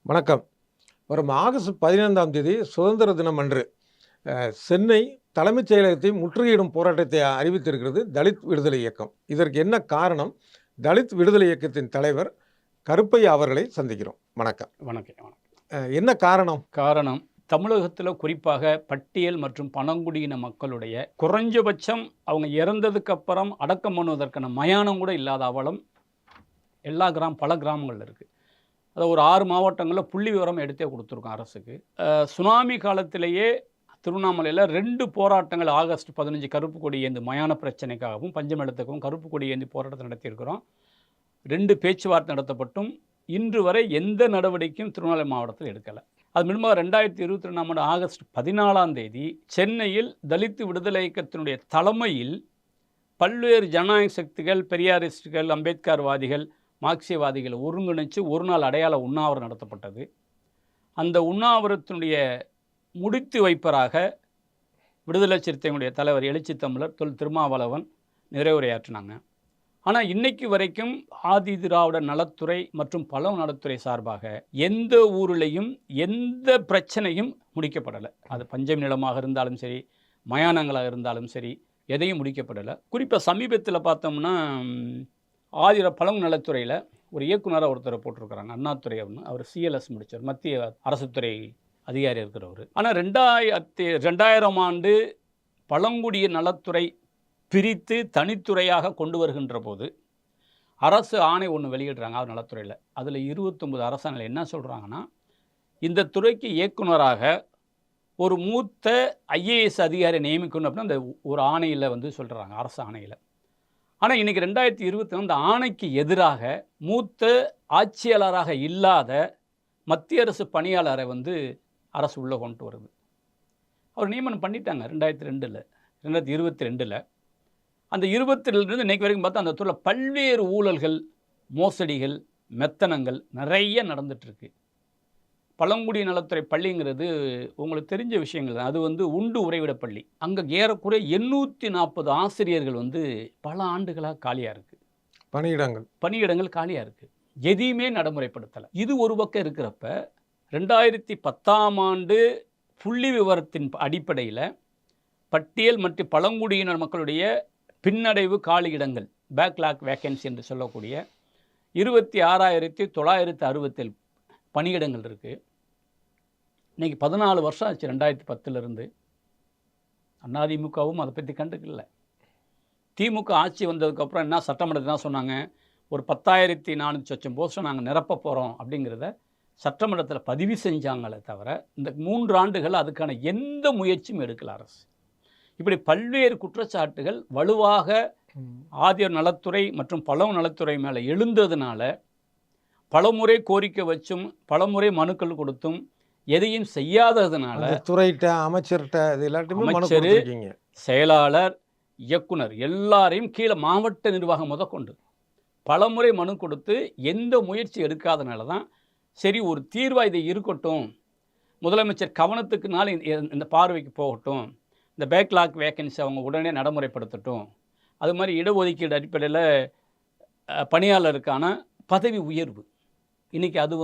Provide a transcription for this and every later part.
வணக்கம். வரும் ஆகஸ்ட் 15ஆம் தேதி சுதந்திர தினம் அன்று சென்னை தலைமைச் செயலகத்தை முற்றுகையிடும் போராட்டத்தை அறிவித்திருக்கிறது தலித் விடுதலை இயக்கம். இதற்கு என்ன காரணம்? தலித் விடுதலை இயக்கத்தின் தலைவர் கருப்பையா அவர்களை சந்திக்கிறோம். வணக்கம். வணக்கம். என்ன காரணம்? காரணம் தமிழகத்தில் குறிப்பாக பட்டியல் மற்றும் பழங்குடியின மக்களுடைய குறைஞ்சபட்சம் அவங்க இறந்ததுக்கு அப்புறம் அடக்கம் பண்ணுவதற்கான மயானம் கூட இல்லாத அவலம் பல கிராமங்களில் இருக்குது. அதை ஒரு 6 மாவட்டங்களில் புள்ளி விவரம் எடுத்தே கொடுத்துருக்கோம் அரசுக்கு. சுனாமி காலத்திலேயே திருவண்ணாமலையில் 2 போராட்டங்கள் ஆகஸ்ட் 15 கருப்பு கொடி ஏந்தி மயான பிரச்சனைக்காகவும் பஞ்சமெழுத்துக்கும் கருப்பு கொடி ஏந்தி போராட்டத்தை நடத்தியிருக்கிறோம். 2 பேச்சுவார்த்தை நடத்தப்பட்டும் இன்று வரை எந்த நடவடிக்கையும் திருவண்ணாமலை மாவட்டத்தில் எடுக்கலை. அது முன்பாக 2022 ஆகஸ்ட் 14ஆம் தேதி சென்னையில் தலித் விடுதலை இயக்கத்தினுடைய தலைமையில் பல்வேறு ஜனநாயக சக்திகள், பெரியாரிஸ்டுகள், அம்பேத்கர்வாதிகள், மார்க்சியவாதிகளை ஒருங்கிணைச்சு ஒரு நாள் அடையாள உண்ணாவிரதம் நடத்தப்பட்டது. அந்த உண்ணாவிரத்தினுடைய முடித்து வைப்பராக விடுதலை சிறுத்தைகளுடைய தலைவர் எழுச்சி தமிழர் திருமாவளவன் நிறைவுரையாற்றினாங்க. ஆனால் இன்னைக்கு வரைக்கும் ஆதி திராவிட நலத்துறை மற்றும் பழம் நலத்துறை சார்பாக எந்த ஊரிலையும் எந்த பிரச்சனையும் முடிக்கப்படலை. அது பஞ்சம் நிலமாக இருந்தாலும் சரி, மயானங்களாக இருந்தாலும் சரி, எதையும் முடிக்கப்படலை. குறிப்பாக சமீபத்தில் பார்த்தோம்னா பழம் நலத்துறையில் ஒரு இயக்குனராக ஒருத்தரை போட்டிருக்கிறாங்க, அண்ணாதுரை அப்படின்னு. அவர் சிஎல்எஸ் முடித்தார், மத்திய அரசுத்துறை அதிகாரி இருக்கிறவர். ஆனால் 2000ஆம் ஆண்டு பழங்குடிய நலத்துறை பிரித்து தனித்துறையாக கொண்டு வருகின்ற போது அரசு ஆணை ஒன்று வெளியிடுறாங்க அவர் நலத்துறையில். அதில் 29 அரசாணையில் என்ன சொல்கிறாங்கன்னா, இந்த துறைக்கு இயக்குனராக ஒரு மூத்த ஐஏஎஸ் அதிகாரி நியமிக்கணும் அப்படின்னு அந்த ஒரு ஆணையில் சொல்கிறாங்க, அரசு ஆணையில். ஆனால் இன்றைக்கி 2020 அந்த ஆணைக்கு எதிராக மூத்த ஆட்சியாளராக இல்லாத மத்திய அரசு பணியாளரை அரசு உள்ளே கொண்டு வருது. அவர் நியமனம் பண்ணிட்டாங்க 2022. அந்த 22 இன்றைக்கு வரைக்கும் பார்த்தா அந்த துறையில் பல்வேறு ஊழல்கள், மோசடிகள், மெத்தனங்கள் நிறைய நடந்துகிட்ருக்கு. பழங்குடிய நலத்துறை பள்ளிங்கிறது உங்களுக்கு தெரிஞ்ச விஷயங்கள் தான். அது உண்டு உறைவிட பள்ளி. அங்கே ஏறக்குறைய 840 ஆசிரியர்கள் பல ஆண்டுகளாக காலியாக இருக்குது. பணியிடங்கள் காலியாக இருக்குது. எதையுமே நடைமுறைப்படுத்தலை. இது ஒரு பக்கம் இருக்கிறப்ப 2010ஆம் ஆண்டு புள்ளி விவரத்தின் அடிப்படையில் பட்டியல் மற்றும் பழங்குடியினர் மக்களுடைய பின்னடைவு காலியிடங்கள், பேக்லாக் வேக்கன்சி என்று சொல்லக்கூடிய 26,967 பணியிடங்கள் இருக்குது. இன்றைக்கி 14 வருஷம் ஆச்சு 2010 அதிமுகவும் அதை பற்றி கண்டுக்கல. திமுக ஆட்சி வந்ததுக்கப்புறம் என்ன சட்டமன்றத்தில் தான் சொன்னாங்க, ஒரு 10,400 போஸ்ட்டை நாங்கள் நிரப்ப போகிறோம் அப்படிங்கிறத சட்டமன்றத்தில் பதிவு செஞ்சாங்களே தவிர இந்த 3 ஆண்டுகள் அதுக்கான எந்த முயற்சியும் எடுக்கல அரசு. இப்படி பல்வேறு குற்றச்சாட்டுகள் வலுவாக ஆதிர் நலத்துறை மற்றும் பழம் நலத்துறை மேலே எழுந்ததுனால பலமுறை கோரிக்கை வச்சும் பலமுறை மனுக்கள் கொடுத்தும் எதையும் செய்யாததுனால துறையிட்ட அமைச்சர், செயலாளர், இயக்குனர் எல்லாரையும் கீழே மாவட்ட நிர்வாகம் முதற்கொண்டு பலமுறை மனு கொடுத்து எந்த முயற்சி எடுக்காதனால தான் சரி ஒரு தீர்வாக இதை இருக்கட்டும், முதலமைச்சர் கவனத்துக்குனால இந்த பார்வைக்கு போகட்டும், இந்த பேக்லாக் வேக்கன்சி அவங்க உடனே நடைமுறைப்படுத்தட்டும், அது மாதிரி இடஒதுக்கீடு அடிப்படையில் பணியாளருக்கான பதவி உயர்வு இன்றைக்கி அது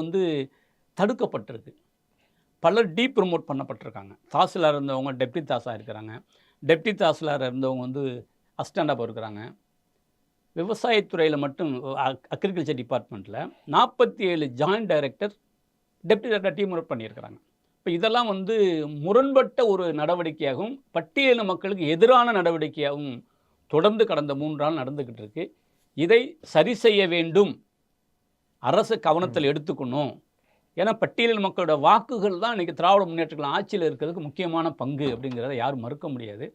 தடுக்கப்பட்டிருக்கு. பலர் ப்ரமோட் பண்ணப்பட்டிருக்காங்க. தாசில்தார் இருந்தவங்க டெப்டி தாஸாக இருக்கிறாங்க, டெப்டி தாசில்தார் இருந்தவங்க அசிஸ்டண்டாக இருக்கிறாங்க. விவசாயத்துறையில் மட்டும் அக்ரிகல்ச்சர் டிபார்ட்மெண்ட்டில் 47 joint director deputy director promote பண்ணியிருக்கிறாங்க. இப்போ இதெல்லாம் முரண்பட்ட ஒரு நடவடிக்கையாகவும் பட்டியலின மக்களுக்கு எதிரான நடவடிக்கையாகவும் தொடர்ந்து கடந்த 3 நாள் நடந்துக்கிட்டு இருக்கு. இதை சரி செய்ய வேண்டும், அரசு கவனத்தில் எடுத்துக்கணும். ஏன்னா பட்டியலின மக்களோட வாக்குகள் தான் இன்றைக்கி திராவிட முன்னேற்ற கழகம் ஆட்சியில் இருக்கிறதுக்கு முக்கியமான பங்கு அப்படிங்கிறத யாரும் மறுக்க முடியாது.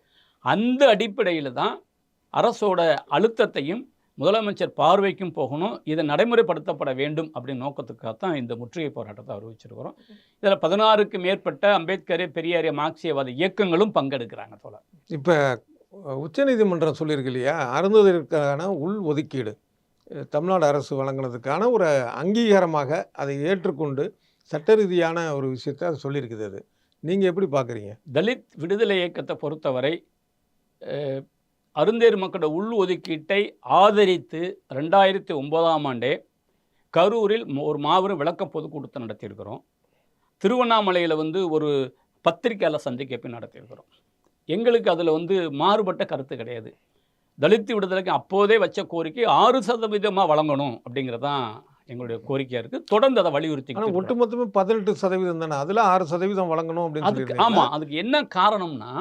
அந்த அடிப்படையில் தான் அரசோட அழுத்தத்தையும் முதலமைச்சர் பார்வைக்கும் போகணும், இதை நடைமுறைப்படுத்தப்பட வேண்டும் அப்படின்னு நோக்கத்துக்காகத்தான் இந்த முற்றுகை போராட்டத்தை அறிவிச்சிருக்கிறோம். இதில் 16க்கும் மேற்பட்ட அம்பேத்கர், பெரியாரிய, மார்க்சியவாத இயக்கங்களும் பங்கெடுக்கிறாங்க. தோழர், இப்போ உச்சநீதிமன்றம் சொல்லியிருக்கு இல்லையா, அருந்ததற்கான உள் ஒதுக்கீடு தமிழ்நாடு அரசு வழங்கினதுக்கான ஒரு அங்கீகாரமாக அதை ஏற்றுக்கொண்டு சட்ட ரீதியான ஒரு விஷயத்தை அது சொல்லியிருக்குது. அது நீங்கள் எப்படி பார்க்குறீங்க? தலித் விடுதலை இயக்கத்தை பொறுத்தவரை அருந்தேர் மக்களோட உள் ஒதுக்கீட்டை ஆதரித்து 2009ஆம் ஆண்டே கரூரில் ஒரு மாபெரும் விளக்க பொதுக்கூட்டத்தை நடத்தியிருக்கிறோம். திருவண்ணாமலையில் வந்து ஒரு பத்திரிக்கையாளர் சந்திப்பு நடத்தியிருக்கிறோம். எங்களுக்கு அதில் வந்து மாறுபட்ட கருத்து கிடையாது. தலித் விடுதலைக்கு அப்போதே வச்ச கோரிக்கை 6% வழங்கணும் அப்படிங்கிறது தான் எங்களுடைய கோரிக்கையாக இருக்குது. தொடர்ந்து அதை வலியுறுத்தி ஒட்டுமொத்தமே 18% தானே, அதில் 6% வழங்கணும் அப்படின்னு அதுக்கு சொல்லி. ஆமாம், அதுக்கு என்ன காரணம்னா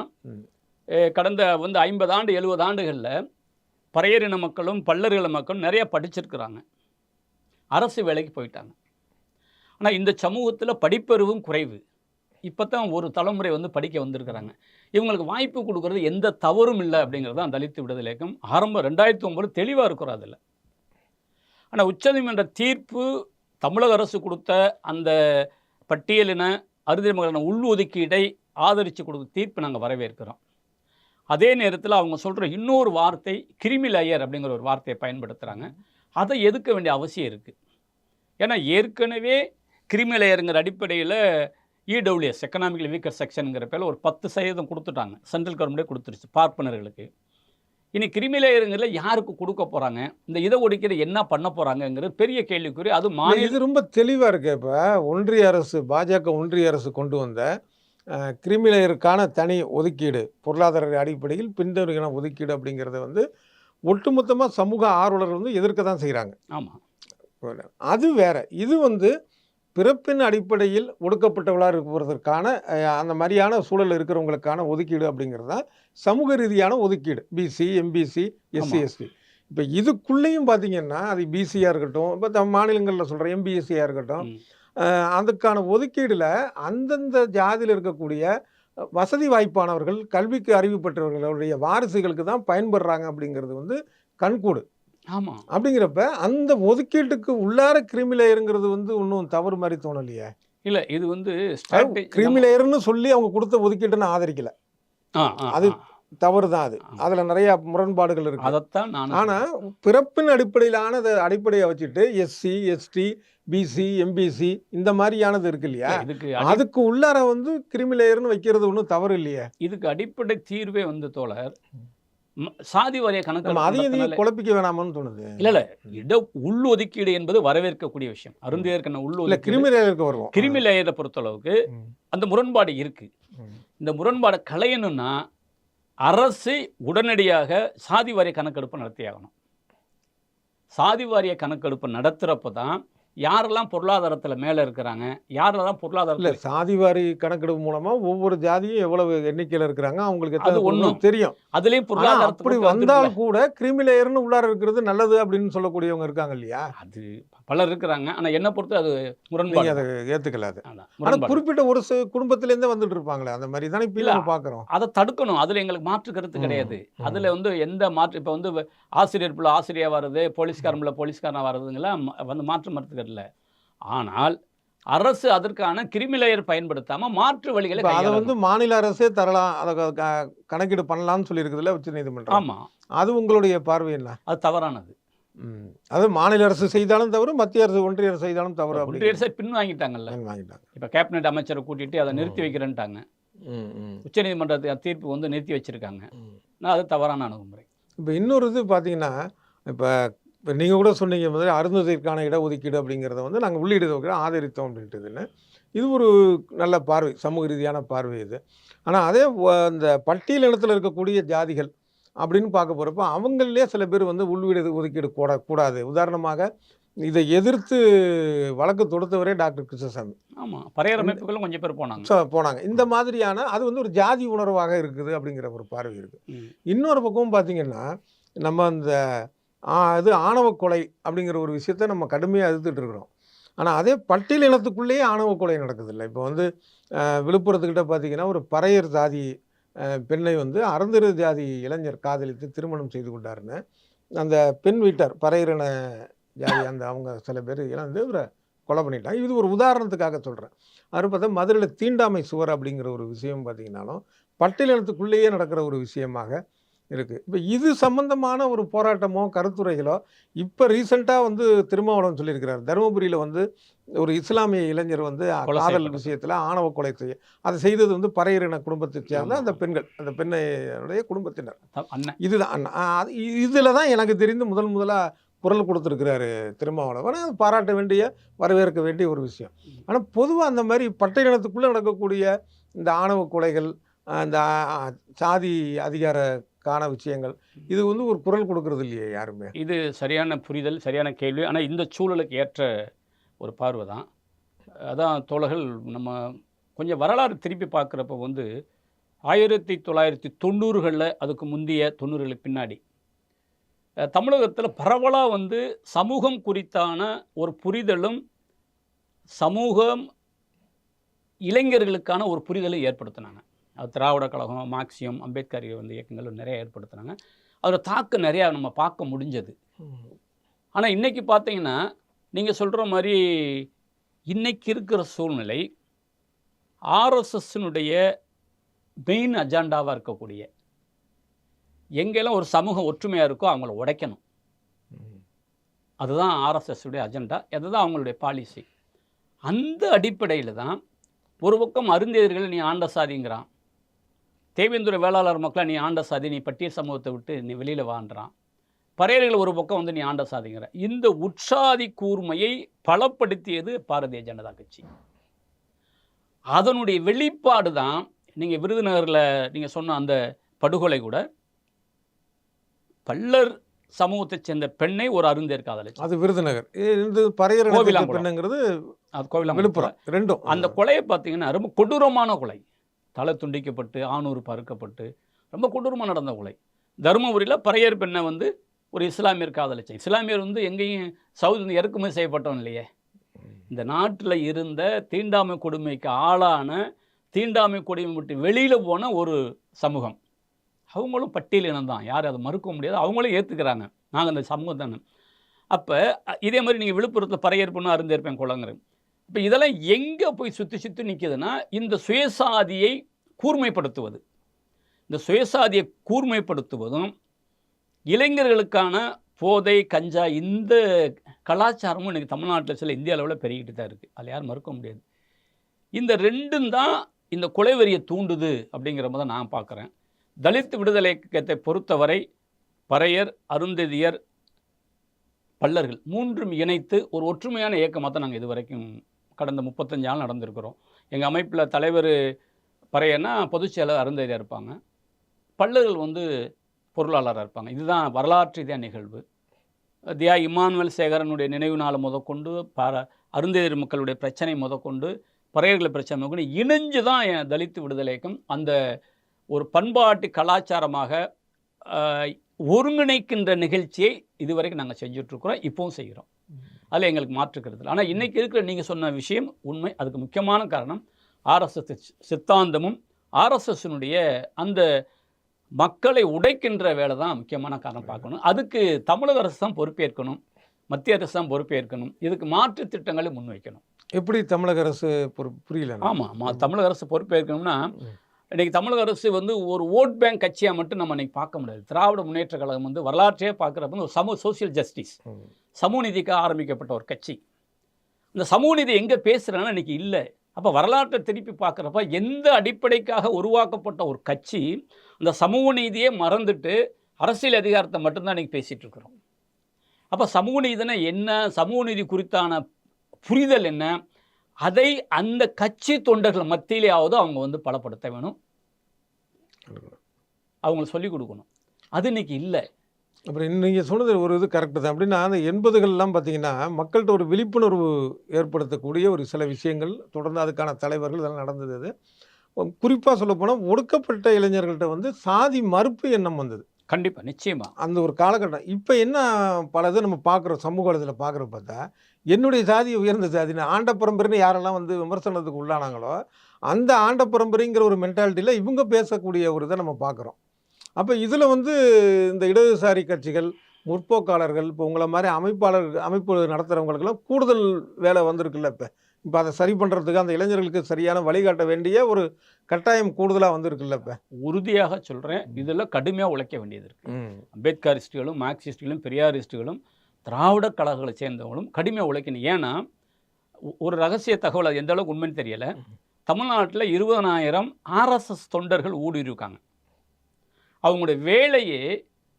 கடந்த வந்து 50 ஆண்டு 70 ஆண்டுகளில் பறையரின மக்களும் பல்லர்களின மக்களும் நிறைய படிச்சிருக்கிறாங்க, அரசு வேலைக்கு போயிட்டாங்க. ஆனால் இந்த சமூகத்தில் படிப்பறிவும் குறைவு. இப்போ தான் ஒரு தலைமுறை வந்து படிக்க வந்திருக்கிறாங்க. இவங்களுக்கு வாய்ப்பு கொடுக்கறது எந்த தவறும் இல்லை அப்படிங்கிறது தான் தலித் விடுதலை இயக்கம் ஆரம்பம் 2009 தெளிவாக இருக்கிறோம் அதில். ஆனால் உச்சநீதிமன்ற தீர்ப்பு தமிழக அரசு கொடுத்த அந்த பட்டியலின அறுதிமகளான உள்ஒதுக்கீடை ஆதரித்து கொடுத்த தீர்ப்பு நாங்கள் வரவேற்கிறோம். அதே நேரத்தில் அவங்க சொல்கிற இன்னொரு வார்த்தை கிரிமி லேயர் அப்படிங்கிற ஒரு வார்த்தையை பயன்படுத்துகிறாங்க. அதை எதுக்க வேண்டிய அவசியம் இருக்குது. ஏன்னா ஏற்கனவே கிரிமி லேயருங்கிற அடிப்படையில் இடபிள்யூஎஸ் எக்கனாமிக்கலி வீக்கர் செக்ஷனுங்கிற பேரில் ஒரு 10% கொடுத்துட்டாங்க. சென்ட்ரல் கவர்மெண்ட்டே கொடுத்துருச்சு பார்ப்பனர்களுக்கு. இனி கிரிமி லேயருங்கிற யாருக்கு கொடுக்க போகிறாங்க, இந்த இதை ஒதுக்கீடு என்ன பண்ண போகிறாங்கங்கிறது பெரிய கேள்விக்குறி. அது இது ரொம்ப தெளிவாக இருக்கு. இப்போ ஒன்றிய அரசு, பாஜக ஒன்றிய அரசு கொண்டு வந்த கிரிமி லேயருக்கான தனி ஒதுக்கீடு, பொருளாதார அடிப்படையில் பின்தொடர்கிற ஒதுக்கீடு அப்படிங்கிறத வந்து ஒட்டுமொத்தமாக சமூக ஆர்வலர்கள் வந்து எதிர்க்க தான் செய்கிறாங்க. ஆமாம், அது வேற. இது வந்து பிறப்பின் அடிப்படையில் ஒடுக்கப்பட்டவளாக இருப்பதற்கான அந்த மாதிரியான சூழல் இருக்கிறவங்களுக்கான ஒதுக்கீடு அப்படிங்கிறது தான் சமூக ரீதியான ஒதுக்கீடு. BC, MBC, SC, ST. இப்போ இதுக்குள்ளேயும் பார்த்தீங்கன்னா அது பிசியாக இருக்கட்டும், இப்போ மாநிலங்களில் சொல்கிற எம்பிஎஸ்சியாக இருக்கட்டும், அதுக்கான ஒதுக்கீடில் அந்தந்த ஜாதியில் இருக்கக்கூடிய வசதி வாய்ப்பானவர்கள், கல்விக்கு அறிவு பெற்றவர்களுடைய வாரிசுகளுக்கு தான் பயன்படுறாங்க அப்படிங்கிறது வந்து கண்கூடு. ஆமாம். அப்படிங்கிறப்ப அந்த ஒதுக்கீட்டுக்கு உள்ளார கிரிமி லேயருங்கிறது வந்து இன்னும் தவறு மாதிரி தோணலையே. இல்லை, இது வந்து கிரிமி லேயர்னு சொல்லி அவங்க கொடுத்த ஒதுக்கீட்டை நான் ஆதரிக்கல. அது தவறு தான். அதில் நிறைய முரண்பாடுகள் இருக்கு. அதைத்தான் நான். ஆனால் பிறப்பின் அடிப்படையிலான அடிப்படையை வச்சுட்டு எஸ்சி, எஸ்டி, பிசி, எம்பிசி இந்த மாதிரியானது இருக்கு இல்லையா, அதுக்கு உள்ளார வந்து கிரிமி லேயர்னு வைக்கிறது ஒன்றும் தவறு இல்லையா. இதுக்கு அடிப்படை தீர்வே வந்து தோழர் சாதி வாரிய கணக்கு. அதையும் குழப்பிக்க வேணாமன்னு தோணுது. இல்லை, இட உள் ஒதுக்கீடு என்பது வரவேற்கக்கூடிய விஷயம். அருந்தியற்கான உள் கிரிமி லேயருக்கு வருவோம். கிரிமி லேயரை பொறுத்தளவுக்கு அந்த முரண்பாடு இருக்கு. இந்த முரண்பாடை களையணும்னா அரசு உடனடியாக சாதி வாரிய கணக்கெடுப்பு நடத்தியாகணும். சாதி வாரிய கணக்கெடுப்பு நடத்துகிறப்ப தான் யாரெல்லாம் பொருளாதாரத்தில் மேலே இருக்கிறாங்க, யாரெல்லாம் பொருளாதாரத்தில் சாதிவாரி கணக்கெடுப்பு மூலமாக ஒவ்வொரு ஜாதியும் எவ்வளவு எண்ணிக்கையில் இருக்கிறாங்க அவங்களுக்கு அது ஒன்றும் தெரியும். அதுலேயும் பொருளாதாரம் அப்படி வந்தால் கூட கிரிமி லேயர்னு உள்ளார இருக்கிறது நல்லது அப்படின்னு சொல்லக்கூடியவங்க இருக்காங்க இல்லையா. அது பலர் இருக்கிறாங்க. ஆனால் என்ன பொறுத்து அது முரண்பாடு, அதை ஏற்றுக்கல. அது ஆனால் குறிப்பிட்ட ஒரு குடும்பத்திலேருந்தே வந்துட்டு இருப்பாங்களே, அந்த மாதிரி தானே இப்போ நம்ம பார்க்குறோம். அதை தடுக்கணும். அதில் எங்களுக்கு மாற்று கருத்து கிடையாது. அதில் வந்து எந்த மாற்று, இப்போ வந்து ஆசிரியர் பிள்ளை ஆசிரியாக வர்றது, போலீஸ்காரன் பிள்ளை போலீஸ்காரனாக வர்றதுங்கெல்லாம் வந்து மாற்று மறுத்துக்கிறது இல்லை. ஆனால் அரசு அதற்கான கிரிமி லேயர் பயன்படுத்தாம மாற்று வழிகளை அதை வந்து மாநில அரசே தரலாம், அதை கணக்கீடு பண்ணலாம்னு சொல்லியிருக்குதுல உச்சநீதிமன்றம். ஆமாம், அது உங்களுடைய பார்வை என்ன? அது தவறானது. அது மாநில அரசு செய்தாலும் தவறு, மத்திய அரசு ஒன்றிய அரசு செய்தாலும் தவறு. ஒன்றிய அரசு பின் வாங்கிட்டாங்கல்ல. இப்போ கேபினெட் அமைச்சரை கூட்டிட்டு அதை நிறுத்தி வைக்கிறேன்ட்டாங்க. உச்சநீதிமன்றத்தை தீர்ப்பு வந்து நிறுத்தி வச்சிருக்காங்க. அது தவறான அணுகுமுறை. இப்போ இன்னொரு இது பார்த்தீங்கன்னா, இப்போ நீங்கள் கூட சொன்னீங்க முதல்ல அருந்ததிற்கான இடஒதுக்கீடு அப்படிங்கிறத வந்து நாங்கள் உள்ளீடு ஆதரித்தோம் அப்படின்ட்டுதுன்னு. இது ஒரு நல்ல பார்வை, சமூக ரீதியான பார்வை இது. ஆனால் அதே இந்த பட்டியல் இனத்தில் இருக்கக்கூடிய ஜாதிகள் அப்படின்னு பார்க்க போகிறப்ப அவங்களே சில பேர் வந்து உள்ளீடு ஒதுக்கீடு கூடாது. உதாரணமாக இதை எதிர்த்து வழக்கு தொடுத்தவரே டாக்டர் கிருஷ்ணசாமி. ஆமாம், பறையர் அமைப்புகளும் கொஞ்சம் பேர் போனாங்க. இந்த மாதிரியான அது வந்து ஒரு ஜாதி உணர்வாக இருக்குது அப்படிங்கிற ஒரு பார்வை இருக்குது. இன்னொரு பக்கமும் பார்த்தீங்கன்னா, நம்ம அந்த இது ஆணவ கொலை அப்படிங்கிற ஒரு விஷயத்த நம்ம கடுமையாக எதிர்த்துட்டு இருக்கிறோம். ஆனால் அதே பட்டியல் இனத்துக்குள்ளேயே ஆணவ கொலை நடக்குது இல்லை. இப்போ வந்து விழுப்புரத்துக்கிட்ட பார்த்தீங்கன்னா ஒரு பறையர் ஜாதி பெண்ணை வந்து அருந்ததியர் ஜாதி இளைஞர் காதலித்து திருமணம் செய்து கொண்டாருன்னு அந்த பெண் வீட்டார் பறையரின ஜாதி அந்த அவங்க சில பேர் இழந்து இவரை கொலை பண்ணிட்டாங்க. இது ஒரு உதாரணத்துக்காக சொல்கிறேன். அது பார்த்தா மதுரையில் தீண்டாமை சுவர் அப்படிங்கிற ஒரு விஷயம் பார்த்தீங்கன்னாலும் பட்டியல் இனத்துக்குள்ளேயே நடக்கிற ஒரு விஷயமாக இருக்குது. இப்போ இது சம்பந்தமான ஒரு போராட்டமோ கருத்துரைகளோ இப்போ ரீசெண்டாக வந்து திருமாவளவன் சொல்லியிருக்கிறார். தருமபுரியில் வந்து ஒரு இஸ்லாமிய இளைஞர் வந்து காதல் விஷயத்தில் ஆணவ கொலை அதை செய்தது வந்து பறையரின குடும்பத்தை சேர்ந்த அந்த பெண்கள், அந்த பெண்ணுடைய குடும்பத்தினர். இதுதான் இதில் தான் எனக்கு தெரிந்து முதலாக குரல் கொடுத்துருக்கிறாரு திருமாவளவன். அது பாராட்ட வேண்டிய, வரவேற்க வேண்டிய ஒரு விஷயம். ஆனால் பொதுவாக அந்த மாதிரி பட்டியலினத்துக்குள்ளே நடக்கக்கூடிய இந்த ஆணவ கொலைகள், இந்த சாதி அதிகாரக்கான விஷயங்கள், இது வந்து ஒரு குரல் கொடுக்கறது இல்லையே யாருமே. இது சரியான புரிதல், சரியான கேள்வி. ஆனால் இந்த சூழலுக்கு ஏற்ற ஒரு பார்வை தான். அதான் தோழர்கள், நம்ம கொஞ்சம் வரலாறு திருப்பி பார்க்குறப்ப வந்து 1990களில், அதுக்கு முந்தைய 90களுக்கு பின்னாடி தமிழகத்தில் பரவலாக வந்து சமூகம் குறித்தான ஒரு புரிதலும், சமூகம் இளைஞர்களுக்கான ஒரு புரிதலை ஏற்படுத்தினாங்க. அது திராவிட கழகம், மார்க்சியம், அம்பேத்கர் வந்து இயக்கங்கள் நிறைய ஏற்படுத்தினாங்க. அதோட தாக்கம் நிறையா நம்ம பார்க்க முடிஞ்சது. ஆனால் இன்றைக்கி பார்த்தீங்கன்னா, நீங்கள் சொல்கிற மாதிரி இன்றைக்கி இருக்கிற சூழ்நிலை ஆர்எஸ்எஸ்னுடைய மெயின் அஜெண்டாவாக இருக்கக்கூடிய, எங்கெல்லாம் ஒரு சமூகம் ஒற்றுமையாக இருக்கோ அவங்கள உடைக்கணும். அதுதான் ஆர்எஸ்எஸ்ஸுடைய அஜெண்டா, அதுதான் அவங்களுடைய பாலிசி. அந்த அடிப்படையில் தான் ஒரு பக்கம் அருந்ததியர்கள் நீ ஆண்ட சாதிங்கிறான், தேவேந்திர வேளாளர் மக்களை நீ ஆண்ட சாதி, நீ பட்டியல் சமூகத்தை விட்டு நீ வெளியில் வாண்டுறான், பறையர்கள் ஒரு பக்கம் வந்து நீ ஆண்ட சாதிங்கிற. இந்த உற்சாதி கூர்மையை பலப்படுத்தியது பாரதிய ஜனதா கட்சி. அதனுடைய வெளிப்பாடு தான் நீங்கள் விருதுநகரில் நீங்கள் சொன்ன அந்த படுகொலை கூட பல்லர் சமூகத்தைச் சேர்ந்த பெண்ணை ஒரு அருந்ததியர் காதலிச்சு. அது விருதுநகர். இது பறையர் பெண்ணுங்கிறது அது கோவிலாம், விழுப்புரம், ரெண்டும். அந்த கொலையை பார்த்தீங்கன்னா ரொம்ப கொடூரமான கொலை. தலை துண்டிக்கப்பட்டு, ஆணூர் பறுக்கப்பட்டு, ரொம்ப கொடூரமாக நடந்த கொலை. தருமபுரியில் பறையர் பெண்ணை வந்து ஒரு இஸ்லாமியர் காதலிச்சு. இஸ்லாமியர் வந்து எங்கேயும் சவுதி இறக்குமதி செய்யப்பட்டவன் இல்லையே. இந்த நாட்டில் இருந்த தீண்டாமை கொடுமைக்கு ஆளான, தீண்டாமை கொடுமை விட்டு வெளியில் போன ஒரு சமூகம். அவங்களும் பட்டியல் இனம் தான், யாரும் அதை மறுக்க முடியாது. அவங்களும் ஏற்றுக்கிறாங்க, நாங்கள் அந்த சமூகம் தானே. அப்போ இதே மாதிரி நீங்கள் விழுப்புரத்தில் பறையர் பொண்ணு அருந்தேற்பேன் குளங்கிறேன். இப்போ இதெல்லாம் எங்கே போய் சுற்றி சுற்றி நிற்கிதுன்னா, இந்த சுயசாதியை கூர்மைப்படுத்துவது, இந்த சுயசாதியை கூர்மைப்படுத்துவதும், இளைஞர்களுக்கான போதை, கஞ்சா, இந்த கலாச்சாரமும் இன்றைக்கி தமிழ்நாட்டில் சில இந்திய அளவில் பெருகிட்டு தான் இருக்குது. அதில் யாரும் மறுக்க முடியாது. இந்த ரெண்டும் தான் இந்த கொலைவெறியை தூண்டுது அப்படிங்கிற மாதிரி நான் பார்க்குறேன். தலித் விடுதலை இயக்கத்தை பொறுத்தவரை பறையர், அருந்ததியர், பல்லர்கள் மூன்றும் இணைத்து ஒரு ஒற்றுமையான இயக்கமாக தான் நாங்கள் இது வரைக்கும் கடந்த 35 ஆண்டு நடந்திருக்கிறோம். எங்கள் அமைப்பில் தலைவர் பறையர்னா பொதுச் செயலர் அருந்ததியாக இருப்பாங்க, பல்லர்கள் வந்து பொருளாளராக இருப்பாங்க. இதுதான் வரலாற்று ரீதியான நிகழ்வு. தியா இமானுவேல் சேகரனுடைய நினைவு நாள் முதற்கொண்டு, அருந்ததியர் மக்களுடைய பிரச்சனை முதற்கொண்டு, பறையர்களை பிரச்சனை முதற்கொண்டு இணைஞ்சு தான் தலித் விடுதலை இயக்கம் அந்த ஒரு பண்பாட்டு கலாச்சாரமாக ஒருங்கிணைக்கின்ற நிகழ்ச்சியை இதுவரைக்கும் நாங்கள் செஞ்சுட்ருக்குறோம், இப்போவும் செய்கிறோம். அதில் எங்களுக்கு மாற்றுக்கிறது இல்லை. ஆனால் இன்றைக்கி இருக்கிற நீங்கள் சொன்ன விஷயம் உண்மை. அதுக்கு முக்கியமான காரணம் ஆர்எஸ்எஸ் சித்தாந்தமும், ஆர்எஸ்எஸ்னுடைய அந்த மக்களை உடைக்கின்ற வேலை தான் முக்கியமான காரணம் பார்க்கணும். அதுக்கு தமிழக அரசு தான் பொறுப்பேற்கணும், மத்திய அரசு தான் பொறுப்பேற்கணும். இதுக்கு மாற்று திட்டங்களை முன்வைக்கணும். எப்படி தமிழக அரசு புரியல? ஆமாம், தமிழக அரசு பொறுப்பேற்கணும்னா, இன்றைக்கி தமிழக அரசு வந்து ஒரு ஓட் பேங்க் கட்சியாக மட்டும் நம்ம இன்றைக்கி பார்க்க முடியாது. திராவிட முன்னேற்ற கழகம் வந்து வரலாற்றையே பார்க்குறப்ப ஒரு சோசியல் ஜஸ்டிஸ், சமூக நீதிக்காக ஆரம்பிக்கப்பட்ட ஒரு கட்சி. இந்த சமூக நீதி எங்கே பேசுகிறாங்கன்னா இன்றைக்கி இல்லை. அப்போ வரலாற்றை திருப்பி பார்க்குறப்ப எந்த அடிப்படைக்காக உருவாக்கப்பட்ட ஒரு கட்சி அந்த சமூக நீதியே மறந்துட்டு அரசியல் அதிகாரத்தை மட்டும்தான் இன்றைக்கி பேசிகிட்டு இருக்கிறோம். அப்போ சமூக நீதினா என்ன, சமூக நீதி குறித்தான புரிதல் என்ன, அதை அந்த கட்சி தொண்டர்கள் மத்தியிலேயாவது அவங்க வந்து பலப்படுத்த வேணும், அவங்களுக்கு சொல்லிக் கொடுக்கணும். அது இன்றைக்கி இல்லை. அப்புறம் நீங்கள் சொன்னது ஒரு இது கரெக்டு தான். அப்படின்னா அந்த 80கள்லாம் பார்த்தீங்கன்னா மக்கள்கிட்ட ஒரு விழிப்புணர்வு ஏற்படுத்தக்கூடிய ஒரு சில விஷயங்கள் தொடர்ந்து அதுக்கான தலைவர்கள் இதெல்லாம் நடந்தது. அது குறிப்பாக சொல்லப்போனால் ஒடுக்கப்பட்ட இளைஞர்கள்ட்ட வந்து சாதி மறுப்பு எண்ணம் வந்தது. கண்டிப்பாக, நிச்சயமாக அந்த ஒரு காலகட்டம். இப்போ என்ன பல இது நம்ம பார்க்குறோம், சமூக வலைதளத்தில் பார்க்குற பார்த்தா என்னுடைய சாதி உயர்ந்த சாதின்னு ஆண்ட பரம்பரைன்னு யாரெல்லாம் வந்து விமர்சனத்துக்கு உள்ளானாங்களோ அந்த ஆண்ட பரம்பரைங்கிற ஒரு மென்டாலிட்டியில் இவங்க பேசக்கூடிய ஒரு இதை நம்ம பார்க்குறோம். அப்போ இதில் வந்து இந்த இடதுசாரி கட்சிகள், முற்போக்காளர்கள், இப்போ உங்களை மாதிரி அமைப்பு நடத்துகிறவங்களுக்கெல்லாம் கூடுதல் வேலை வந்திருக்குல்ல. இப்போ அதை சரி பண்ணுறதுக்கு அந்த இளைஞர்களுக்கு சரியான வழிகாட்ட வேண்டிய ஒரு கட்டாயம் கூடுதலாக வந்திருக்குல்ல. இப்போ உறுதியாக சொல்கிறேன், இதில் கடுமையாக உழைக்க வேண்டியது இருக்குது. அம்பேத்கரிஸ்டுகளும், மார்க்சிஸ்டுகளும், பெரியாரிஸ்டுகளும், திராவிட கழகங்களை சேர்ந்தவங்களும் கடுமையாக உழைக்கணும். ஏன்னா ஒரு ரகசிய தகவல், அது எந்த அளவுக்கு உண்மைன்னு தெரியலை, தமிழ்நாட்டில் 20,000 ஆர்எஸ்எஸ் தொண்டர்கள் ஊடுருவிருக்காங்க. அவங்களுடைய வேலையே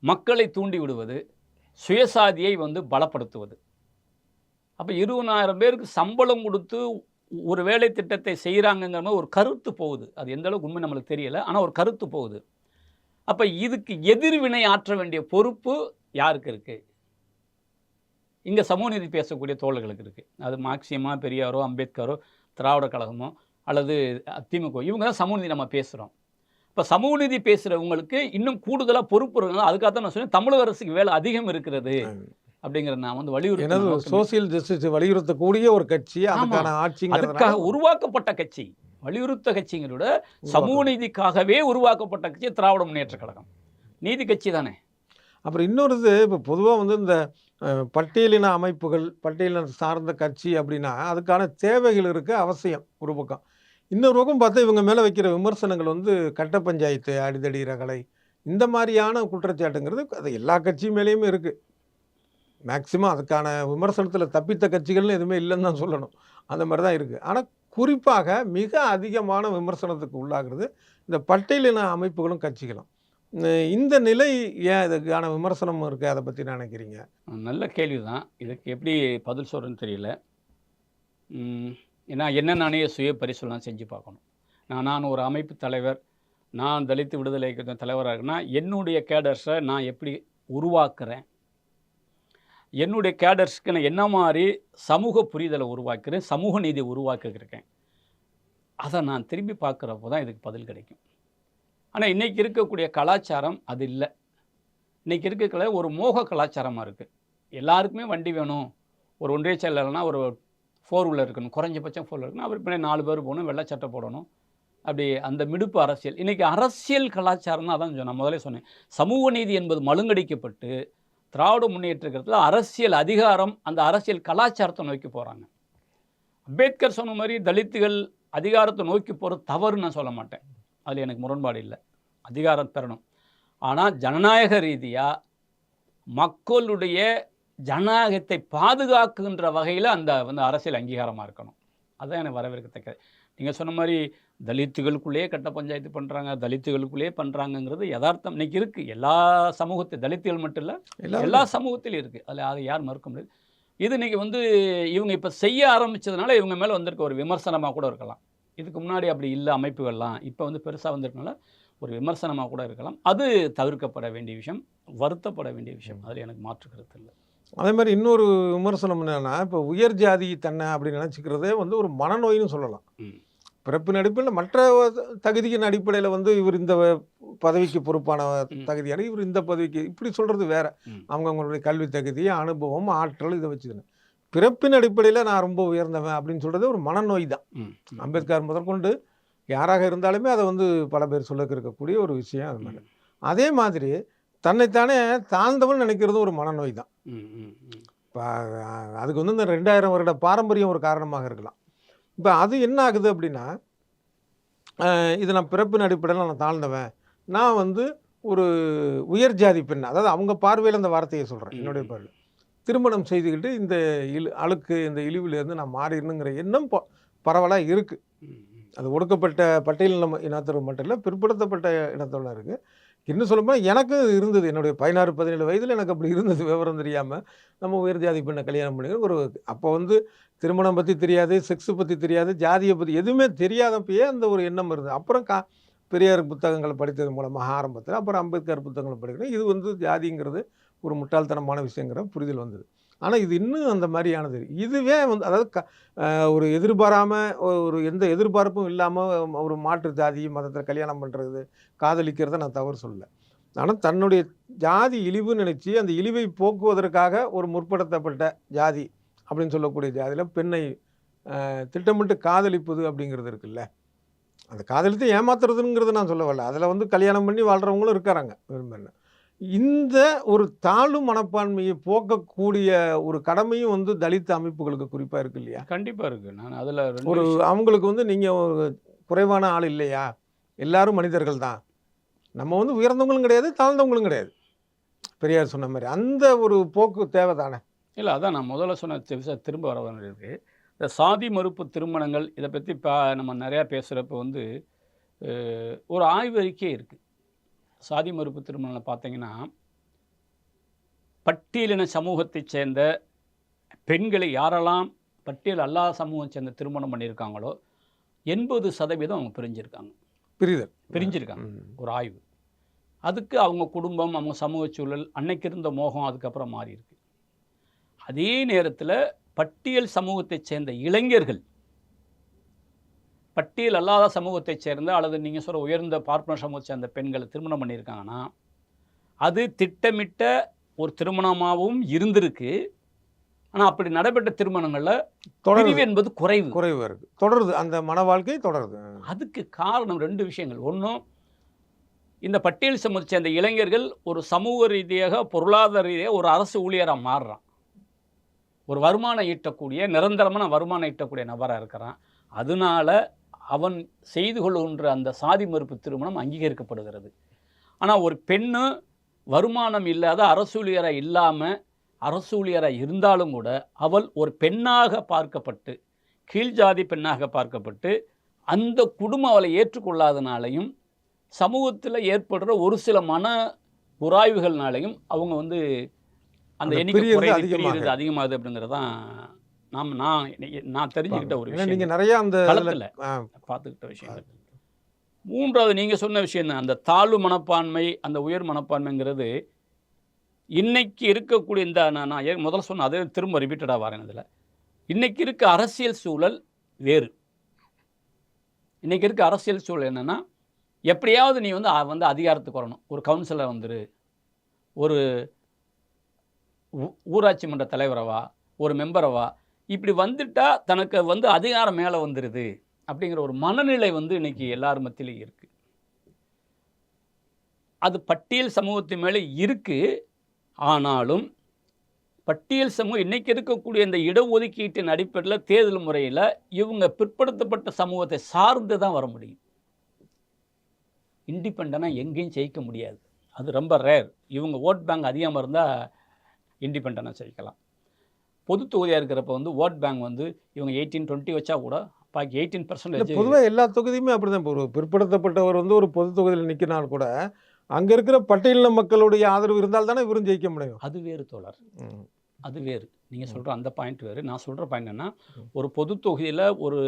மக்களை தூண்டி விடுவது, சுயசாதியை வந்து பலப்படுத்துவது. அப்போ 20,000 பேருக்கு சம்பளம் கொடுத்து ஒரு வேலை திட்டத்தை செய்கிறாங்கங்கிற மாதிரி ஒரு கருத்து போகுது. அது எந்த அளவுக்கு உண்மை நம்மளுக்கு தெரியல. ஆனால் ஒரு கருத்து போகுது. அப்போ இதுக்கு எதிர்வினை ஆற்ற வேண்டிய பொறுப்பு யாருக்கு இருக்குது? இங்கே சமூக நீதி பேசக்கூடிய தோழர்களுக்கு இருக்குது. அது மார்க்சியமா, பெரியாரோ, அம்பேத்கரோ, திராவிட கழகமோ அல்லது திமுக, இவங்க தான் சமூக நீதி நம்ம பேசுகிறோம். இப்போ சமூக நீதி பேசுகிறவங்களுக்கு இன்னும் கூடுதலாக பொறுப்பு இருக்குங்க. அதுக்காக தான் நான் சொன்னேன், தமிழக அரசுக்கு வேலை அதிகம் இருக்கிறது அப்படிங்கிறத நான் வந்து வலியுறுத்தி. சோசியல் ஜஸ்டிஸ் வலியுறுத்தக்கூடிய ஒரு கட்சி, அதுக்கான அதுக்காக உருவாக்கப்பட்ட கட்சி, வலியுறுத்த கட்சிங்களோட சமூக நீதிக்காகவே உருவாக்கப்பட்ட கட்சி திராவிட முன்னேற்ற கழகம். நீதி கட்சி தானே. அப்புறம் இன்னொரு இப்போ பொதுவாக வந்து இந்த பட்டியலின அமைப்புகள், பட்டியலின சார்ந்த கட்சி அப்படின்னா அதுக்கான தேவைகள் இருக்க அவசியம் ஒரு பக்கம். இன்னொரு பக்கம் பார்த்தா இவங்க மேலே வைக்கிற விமர்சனங்கள் வந்து கட்ட பஞ்சாயத்து, அடிதடி ரகளை, இந்த மாதிரியான குற்றச்சாட்டுங்கிறது அது எல்லா கட்சி மேலேயுமே இருக்குது. மேக்சிமம் அதுக்கான விமர்சனத்தில் தப்பித்த கட்சிகள்னு எதுவுமே இல்லைன்னு தான் சொல்லணும். அந்த மாதிரி தான் இருக்குது. ஆனால் குறிப்பாக மிக அதிகமான விமர்சனத்துக்கு உள்ளாகிறது இந்த பட்டியலின அமைப்புகளும் கட்சிகளும். இந்த நிலை ஏன் இதுக்கான விமர்சனம் இருக்குது, அதை பற்றி நினைக்கிறீங்க? நல்ல கேள்வி தான். இதுக்கு எப்படி பதில் சொல்கிறேன்னு தெரியல. ஏன்னா என்ன நானே சுய பரிசீலனை செஞ்சு பார்க்கணும். நான் ஒரு அமைப்பு தலைவர், நான் தலித் விடுதலை இயக்கத்தின் தலைவராக இருக்குன்னா என்னுடைய கேடர்ஸை நான் எப்படி உருவாக்குறேன், என்னுடைய கேடர்ஸ்க்கு நான் என்ன மாதிரி சமூக புரிதலை உருவாக்குறேன், சமூக நீதியை உருவாக்கியிருக்கேன், அதை நான் திரும்பி பார்க்குறப்போ தான் இதுக்கு பதில் கிடைக்கும். ஆனால் இன்றைக்கி இருக்கக்கூடிய கலாச்சாரம் அது இல்லை. இன்றைக்கி இருக்கிற ஒரு மோக கலாச்சாரமாக இருக்குது. எல்லாருக்குமே வண்டி வேணும், ஒரு ஒன்றிய செயலர்னா ஒரு 4 வீலர் இருக்கணும், குறைஞ்சபட்சம் 4 வீலர் இருக்கணும், அவர் பின்னாடி 4 பேர் போகணும், வெள்ளை சட்டை போடணும், அப்படி அந்த மிடுப்பு அரசியல். இன்றைக்கி அரசியல் கலாச்சாரம் தான். அதான் நான் முதலே சொன்னேன், சமூக நீதி என்பது மழுங்கடிக்கப்பட்டு திராவிட முன்னேற்றத்தில் அரசியல் அதிகாரம், அந்த அரசியல் கலாச்சாரத்தை நோக்கி போகிறாங்க. அம்பேத்கர் சொன்ன மாதிரி தலித்துகள் அதிகாரத்தை நோக்கி போகிறது தவறுன்னு நான் சொல்ல மாட்டேன், அதில் எனக்கு முரண்பாடு இல்லை. அதிகாரம் பெறணும். ஆனால் ஜனநாயக ரீதியாக மக்களுடைய ஜனநாயகத்தை பாதுகாக்குகின்ற வகையில் அந்த வந்து அரசியல் அங்கீகாரமாக இருக்கணும். அதுதான் எனக்கு வரவேற்கத்தக்கது. நீங்கள் சொன்ன மாதிரி தலித்துகளுக்குள்ளேயே கட்ட பஞ்சாயத்து பண்ணுறாங்க, தலித்துகளுக்குள்ளேயே பண்ணுறாங்கங்கிறது யதார்த்தம் இன்றைக்கி இருக்குது. எல்லா சமூகத்தை, தலித்துகள் மட்டும் இல்லை, எல்லா சமூகத்திலும் இருக்குது. அதில் அதை யார் மறுக்க முடியாது. இது இன்றைக்கி வந்து இவங்க இப்போ செய்ய ஆரம்பித்ததுனால இவங்க மேலே வந்திருக்க ஒரு விமர்சனமாக கூட இருக்கலாம். இதுக்கு முன்னாடி அப்படி இல்லை அமைப்புகள்லாம், இப்போ வந்து பெருசாக வந்திருக்கனால ஒரு விமர்சனமாக கூட இருக்கலாம். அது தவிர்க்கப்பட வேண்டிய விஷயம், வருத்தப்பட வேண்டிய விஷயம். அதில் எனக்கு மாற்று கருத்து இல்லை. அதே மாதிரி இன்னொரு விமர்சனம் என்னென்னா, இப்போ உயர் ஜாதி தன்னை அப்படின்னு நினச்சிக்கிறதே வந்து ஒரு மனநோயின்னு சொல்லலாம். பிறப்பின் அடிப்படையில், மற்ற தகுதியின் அடிப்படையில் வந்து இவர் இந்த பதவிக்கு பொறுப்பான தகுதியான, இவர் இந்த பதவிக்கு, இப்படி சொல்கிறது வேறு. அவங்கவுங்களுடைய கல்வி தகுதி, அனுபவம், ஆற்றல், இதை வச்சுக்கணும். பிறப்பின் அடிப்படையில் நான் ரொம்ப உயர்ந்தவன் அப்படின்னு சொல்கிறது ஒரு மனநோய் தான். அம்பேத்கர் முதற்கொண்டு யாராக இருந்தாலுமே அதை வந்து பல பேர் சொல்ல இருக்கக்கூடிய ஒரு விஷயம். அது மாதிரி அதே மாதிரி தன்னைத்தானே தாழ்ந்தவன் நினைக்கிறதும் ஒரு மனநோய் தான். இப்போ அதுக்கு வந்து இந்த 2000 வருட பாரம்பரியம் ஒரு காரணமாக இருக்கலாம். இப்போ அது என்ன ஆகுது அப்படின்னா, இது நான் பிறப்பின் அடிப்படையில் நான் தாழ்ந்தவன், நான் வந்து ஒரு உயர் ஜாதி பெண், அதாவது அவங்க பார்வையில் அந்த வார்த்தையை சொல்கிறேன், என்னுடைய பார்வையில் திருமணம் செய்துக்கிட்டு இந்த அழுக்கு, இந்த இழிவிலேருந்து நான் மாறிடணுங்கிற எண்ணம் பரவலாக இருக்குது. அது ஒடுக்கப்பட்ட பட்டியலின இனத்தவர் மட்டும் இல்லை, பிற்படுத்தப்பட்ட இனத்தவராக இருக்குது. இன்னும் சொல்லப்போனால் எனக்கு இருந்தது, என்னுடைய 16-17 வயதில் எனக்கு அப்படி இருந்தது. விவரம் தெரியாமல் நம்ம உயர் ஜாதி பெண்ணை கல்யாணம் பண்ணிக்கிற ஒரு, அப்போ வந்து திருமணம் பற்றி தெரியாது, செக்ஸு பற்றி தெரியாது, ஜாதியை பற்றி எதுவுமே தெரியாதப்பயே அந்த ஒரு எண்ணம் இருந்தது. அப்புறம் பெரியார் புத்தகங்களை படித்தது மூலமாக ஆரம்பத்தில், அப்புறம் அம்பேத்கர் புத்தகங்களை படிக்கிறேன். இது வந்து ஜாதிங்கிறது ஒரு முட்டாள்தனமான விஷயங்கிற புரிதல் வந்தது. ஆனால் இது இன்னும் அந்த மாதிரியானது. இதுவே வந்து அதாவது ஒரு எதிர்பாராமல், ஒரு எந்த எதிர்பார்ப்பும் இல்லாமல் ஒரு மாற்று ஜாதி மதத்தில் கல்யாணம் பண்ணுறது, காதலிக்கிறத நான் தவறு சொல்லலை. ஆனால் தன்னுடைய ஜாதி இழிவுன்னு நினச்சி அந்த இழிவை போக்குவதற்காக ஒரு முற்படுத்தப்பட்ட ஜாதி அப்படின்னு சொல்லக்கூடிய ஜாதியில் பெண்ணை திட்டமிட்டு காதலிப்பது அப்படிங்கிறது இருக்குல்ல, அந்த காதலித்து ஏமாத்துறதுங்கிறது நான் சொல்ல வரல. அதில் வந்து கல்யாணம் பண்ணி வாழ்கிறவங்களும் இருக்கிறாங்க. இந்த ஒரு தாழ்வு மனப்பான்மையை போக்கக்கூடிய ஒரு கடமையும் வந்து தலித் அமைப்புகளுக்கு குறிப்பாக இருக்கு இல்லையா? கண்டிப்பாக இருக்குது. நான் அதில் ஒரு அவங்களுக்கு வந்து நீங்கள் ஒரு குறைவான ஆள் இல்லையா, எல்லாரும் மனிதர்கள் தான், நம்ம வந்து உயர்ந்தவங்களும் கிடையாது, தாழ்ந்தவங்களும் கிடையாது, பெரியார் சொன்ன மாதிரி அந்த ஒரு போக்கு தேவை தானே? இல்லை, அதான் நான் முதல்ல சொன்ன விஷயம் திரும்ப வர வேண்டியிருக்கு. இந்த சாதி மறுப்பு திருமணங்கள் இதை பற்றி நம்ம நிறையா பேசுகிறப்ப வந்து ஒரு ஆய்வு அறிக்கை இருக்குது. சாதி மறுப்பு திருமணங்களை பார்த்தீங்கன்னா பட்டியலின சமூகத்தைச் சேர்ந்த பெண்களை யாரெல்லாம் பட்டியல் அல்லாத சமூகம் சேர்ந்த திருமணம் பண்ணியிருக்காங்களோ 80% அவங்க பிரிஞ்சிருக்காங்க. பிரிஞ்சிருக்காங்க. ஒரு ஆய்வு. அதுக்கு அவங்க குடும்பம், அவங்க சமூக சூழல், அன்னைக்கு இருந்த மோகம் அதுக்கப்புறம் மாறி இருக்கு. அதே நேரத்தில் பட்டியல் சமூகத்தைச் சேர்ந்த இளைஞர்கள் பட்டியல் அல்லாத சமூகத்தைச் சேர்ந்த அல்லது நீங்கள் சொல்கிற உயர்ந்த பார்ப்பன சமூகத்தை சேர்ந்த பெண்களை திருமணம் பண்ணியிருக்காங்கன்னா அது திட்டமிட்ட ஒரு திருமணமாகவும் இருந்திருக்கு. ஆனால் அப்படி நடைபெற்ற திருமணங்களில் பிரிவு என்பது குறைவு இருக்கு. தொடருது, அந்த மன வாழ்க்கை தொடருது. அதுக்கு காரணம் 2 விஷயங்கள். ஒன்றும் இந்த பட்டியல் சமூகத்தை சேர்ந்த இளைஞர்கள் ஒரு சமூக ரீதியாக பொருளாதார ரீதியாக ஒரு அரசு ஊழியராக மாறுறான். ஒரு வருமானம் ஈட்டக்கூடிய நிரந்தரமான வருமானம் ஈட்டக்கூடிய நபராக இருக்கிறான். அதனால அவன் செய்து கொள்கின்ற அந்த சாதி மறுப்பு திருமணம் அங்கீகரிக்கப்படுகிறது. ஆனால் ஒரு பெண்ணு வருமானம் இல்லாத அரசு ஊழியராக இல்லாமல் அரசு ஊழியராக இருந்தாலும் கூட அவள் ஒரு பெண்ணாக பார்க்கப்பட்டு கீழ்ஜாதி பெண்ணாக பார்க்கப்பட்டு அந்த குடும்பம் அவளை ஏற்றுக்கொள்ளாதனாலையும் சமூகத்தில் ஏற்படுற ஒரு சில மன உராய்வுகள்னாலையும் அவங்க வந்து அந்த எண்ணிக்கை அதிகமாகுது அப்படிங்கிறது தான் நான் தெரிஞ்சுக்கிட்ட ஒரு விஷயம். நீங்கள் நிறைய அந்த பார்த்துக்கிட்ட விஷயம். 3வது நீங்கள் சொன்ன விஷயம் தான், அந்த தாழ்வு மனப்பான்மை அந்த உயர் மனப்பான்மைங்கிறது இன்னைக்கு இருக்கக்கூடிய இந்த நான் முதல்ல சொன்ன அதே திரும்ப ரிப்பீட்டடாக வரேன். இதில் இன்னைக்கு இருக்க அரசியல் சூழல் வேறு. இன்னைக்கு இருக்க அரசியல் சூழல் என்னென்னா எப்படியாவது நீ வந்து அதிகாரத்துக்கு வரணும். ஒரு கவுன்சிலர் வந்துரு, ஒரு ஊராட்சி மன்ற தலைவரவா, ஒரு மெம்பரவா, இப்படி வந்துட்டா தனக்கு வந்து அதிகாரம் மேலே வந்துடுது அப்படிங்கிற ஒரு மனநிலை வந்து இன்னைக்கு எல்லார் மத்தியிலும் இருக்குது. அது பட்டியல் சமூகத்து மேலே இருக்குது. ஆனாலும் பட்டியல் சமூகம் இன்றைக்கி இருக்கக்கூடிய இந்த இடஒதுக்கீட்டின் அடிப்படையில் தேர்தல் முறையில் இவங்க பிற்படுத்தப்பட்ட சமூகத்தை சார்ந்து தான் வர முடியும். இண்டிபெண்டனாக எங்கேயும் ஜெயிக்க முடியாது. அது ரொம்ப ரேர். இவங்க ஓட் பேங்க் அதிகமாக இருந்தால் இண்டிபெண்டனாக ஜெயிக்கலாம். பொது தொகுதியாக இருக்கிறப்ப வந்து ஓட் பேங்க் வந்து இவங்க 18-20 வச்சா கூட பாக்கி 18%. பொதுவாக எல்லா தொகுதியுமே அப்படி தான். ஒரு பிற்படுத்தப்பட்டவர் வந்து ஒரு பொது தொகுதியில் நிற்கினால் கூட அங்கே இருக்கிற பட்டியலின மக்களுடைய ஆதரவு இருந்தால் தானே இவரும் ஜெயிக்க முடியும். அது வேறு தோழர், அது வேறு. நீங்கள் சொல்கிற அந்த பாயிண்ட் வேறு. நான் சொல்கிற பாயிண்ட் என்ன, ஒரு பொது தொகுதியில் ஒரு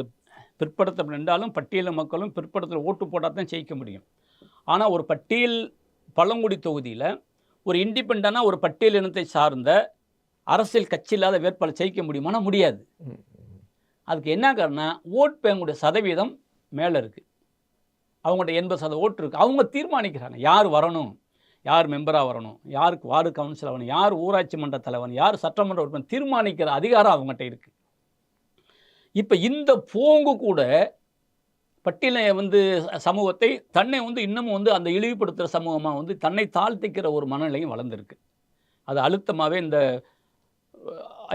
பிற்படுத்தப்பட்டாலும் பட்டியலின மக்களும் பிற்படுத்தல் ஓட்டு போட்டால் தான் ஜெயிக்க முடியும். ஆனால் ஒரு பட்டியல் பழங்குடி தொகுதியில் ஒரு இண்டிபெண்டனாக ஒரு பட்டியல் இனத்தை சார்ந்த அரசியல் கட்சி இல்லாத வேட்பாளர் ஜெயிக்க முடியுமானா முடியாது. அதுக்கு என்ன காரணம், ஓட் பேங்குடைய சதவீதம் மேலே இருக்குது. அவங்கள்ட்ட 80% ஓட்டு இருக்குது. அவங்க தீர்மானிக்கிறாங்க யார் வரணும், யார் மெம்பராக வரணும், யாருக்கு வார்டு கவுன்சிலர் வரணும், யார் ஊராட்சி மன்ற தலைவன், யார் சட்டமன்ற உறுப்பினர் தீர்மானிக்கிற அதிகாரம் அவங்ககிட்ட இருக்குது. இப்போ இந்த போங்கு கூட பட்டியலை வந்து சமூகத்தை தன்னை வந்து இன்னமும் வந்து அந்த இழிவுபடுத்துகிற சமூகமாக வந்து தன்னை தாழ்த்திக்கிற ஒரு மனநிலையும் வளர்ந்துருக்கு. அது அழுத்தமாகவே இந்த